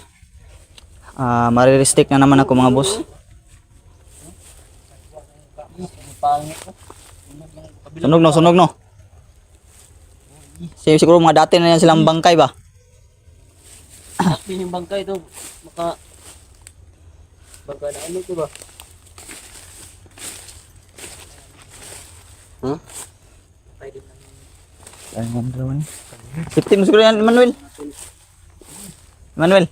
marirestrict na naman ako mga boss. Pangit. Sunog no. Siguro mga dati na yan silang bangkay ba? Yung bangkay to. Maka... Bangkay na ano to ba? Huh? Safety mo siguro yan, Emmanuel. Emmanuel,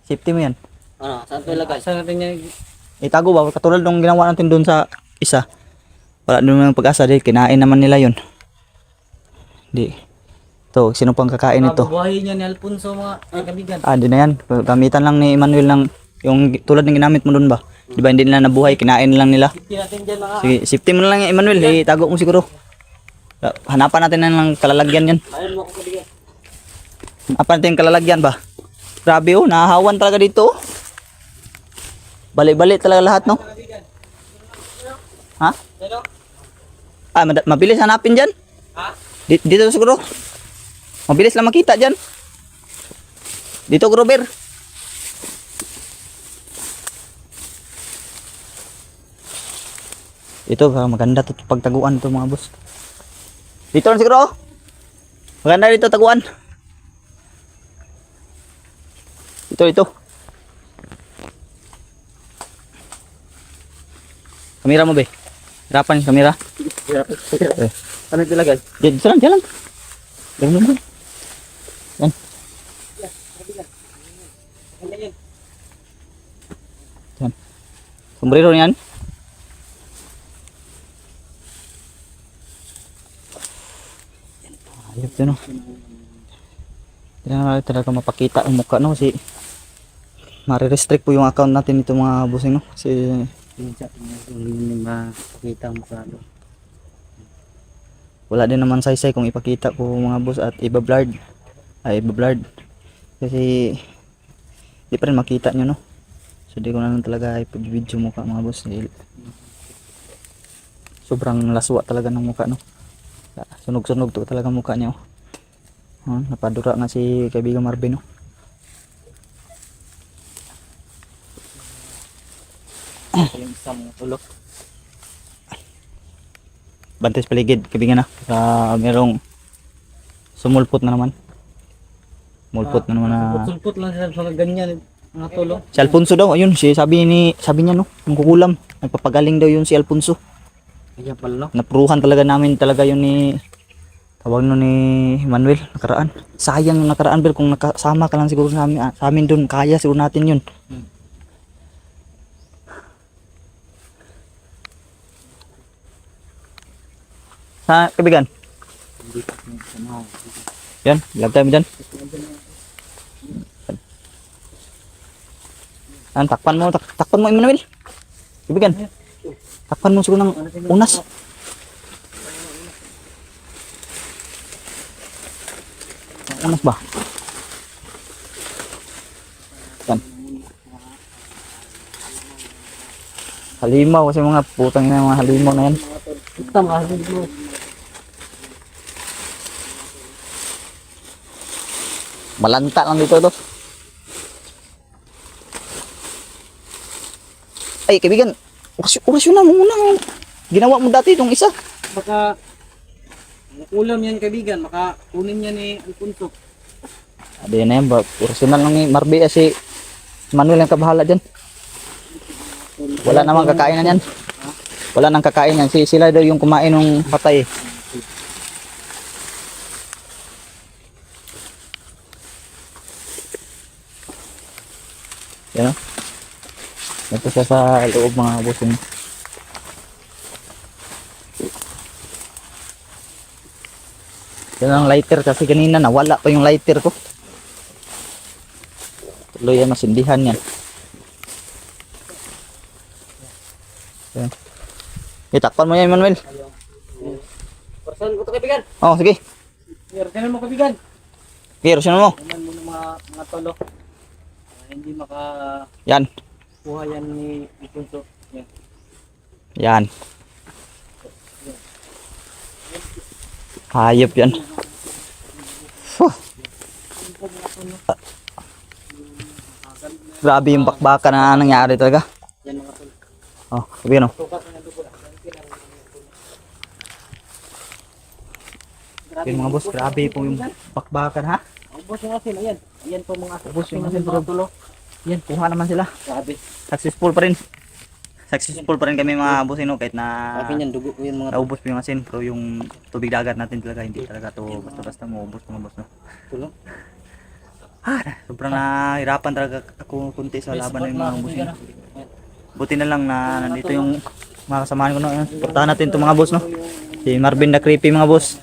safety mo yan. Ano? Saan to ilagay? Saan natin niya... Itago ba? Katulad nung ginawa natin doon sa isa. Wala doon ng pag-asa dahil kinain naman nila yun. Di. Ito, sino pang kakain ito? Mabubuhayin niya ni Alfonso mga kabigan. Di na yan. Gamitan lang ni Emmanuel ng yung tulad ng ginamit mo doon ba? Di ba hindi nila nabuhay, kinain lang nila. Safety natin dyan mga... Sige, safety mo na lang yan, Emmanuel. Itago mo siguro. Hanapan natin na ng kalalagyan yan. Ayun mo ako kabigan. Hanapan natin yung kalalagyan ba? Grabe oh, nahahawan talaga dito. Balik-balik talaga lahat, no? Ha? Mabilis hanapin dyan. Ha? Dito siguro. Mabilis lang makita dyan. Dito, Grover. Ito, maganda to pagtaguan to mga boss. Dito na siguro. Maganda dito taguan. Ito. Kamera mo, be. Hirapan yung kamera. Ano ilagay? Dito lang, dyan lang. Ganun lang. Yan. Yan. Sombrero niyan. Ayop yun, oh. Kailangan natin talaga mapakita ang mukha, no? Kasi marirestrict po yung account natin ito mga bossing, no? Kasi Minsan, hindi makikita mo sa ano. wala din naman saysay kung ipakita ko mga boss at iba-blurred. Ay, iba-blurred. Kasi di pa rin makita nyo, no? So di ko na lang talaga ipag-video mukha mga boss. Sobrang laswa talaga ng mukha, no? Sunog-sunog to talaga mukha niya, oh. Napadura nga si kaibigan Marvin, no? Yung isang ulo. Bantay sa paligid, kaibigan, na merong sumulpot na naman. Mulpot na naman na. Sulpot lang sila sa ganyan. Mga tulo. Si Alfonso daw, ayun, sabi niya, no, ang kukulam, nagpapagaling daw yun si Alfonso. Kaya pala, no? Napruhan talaga namin talaga yun ni tawag no ni Manuel nakaraan. Sayang yung nakaraan, Bel, kung nakasama ka lang siguro sa amin doon, kaya siguro natin yun. Sa kaibigan, Hindi pa sama. yan, love time dyan. Takpan mo Emmanuel. Kaibigan, takpan mo siguro ng unas. Unas ba? Yan. Halimaw kasi mga putang ina, mga halimaw na yan. Tama mo. Malanta lang dito to. Ay, kaibigan, orasyon na muna. Ginawa mo dati itong isa. Baka ulam yan kaibigan, maka kunin niya ni Alfonso. Adi na yan, orasyon lang ni Marbe si Manuel ang kabahala dyan. Wala namang kakain na yan. Wala nang kakain yan. Sila daw yung kumain ng patay. Yan o. Ito siya sa loob mga busing. Yan ang lighter kasi kanina nawala pa yung lighter ko. Tuloy yan, masindihan yan. Yan. Itakpan mo yan, Manuel. Persen ko to kaibigan. Oh, sige. Persen mo kaibigan. Okay, rusyon mo. Naman mo ng mga tolo. Hindi Yan. kuha yan ni Alfonso. Yan. Yan. Hayop yan. Huh. Grabe yung bakbakan na nangyari talaga. Yan mga tolo. Oh, sabihin o. Tukat na dugo. Yung mga boss, grabe po yung bakbakan, ha? Ubos yung asin, ayan. Ayan po mga asin. Ubos yung asin, mga tulo. Yan, kuha naman sila. Grabe. Successful pa rin. Successful pa rin kami mga busino kahit na Grabe yan, dugo ko yung mga naubos po yung asin. Pero yung tubig dagat natin talaga, hindi talaga to basta-basta maubos mga boss, no? tulo. Sobrang nahirapan talaga ako kunti sa laban ng mga busino. Buti na lang na nandito yung mga kasamahan ko, no? Ayan, suportahan natin itong mga boss, no? Si Marvin the Creepy, mga boss.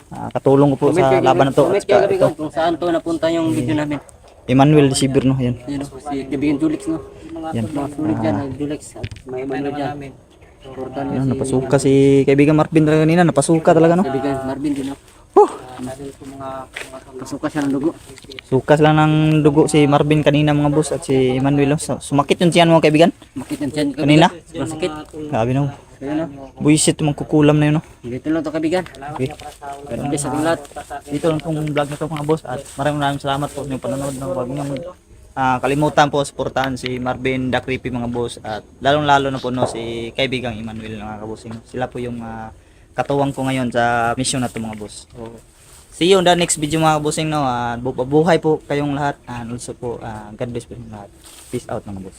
Katulong ko po sa laban na to. Comment At kayo saka ito, kaibigan kung saan to napunta yung video namin. Emmanuel Sibir, no? Yan. Yan o, si kaibigan Julix, no? Yan. Mga sulit dyan, Julix. At may Emmanuel dyan. Supportan niya Yan, si napasuka si kaibigan Marvin talaga kanina. Napasuka talaga, no? kaibigan Marvin din, no? Pasuka siya ng dugo. Sukas lang ng dugo si Marvin kanina, mga boss, at si Emmanuel, no? Sumakit yung tiyan mo, kaibigan. Makit yan dyan, Kanina? Masakit. Grabe, no? Ayun, no? Buisit, magkukulam na yun, no? Dito lang to kaibigan. Okay. Grabe sa ating lahat. Dito lang tong vlog na to, mga boss, at maraming salamat po sa inyong panonood, no? Huwag niyong kalimutan po suportahan si Marvin the Creepy, mga boss, at lalong-lalo na po, no, si kaibigang Emmanuel, mga kabusing. Sila po yung katuwang ko ngayon sa mission na to, mga boss. So, see you on the next video, mga kabusing, no? Buhay po kayong lahat, and also po God bless po yung lahat. Peace out, mga boss.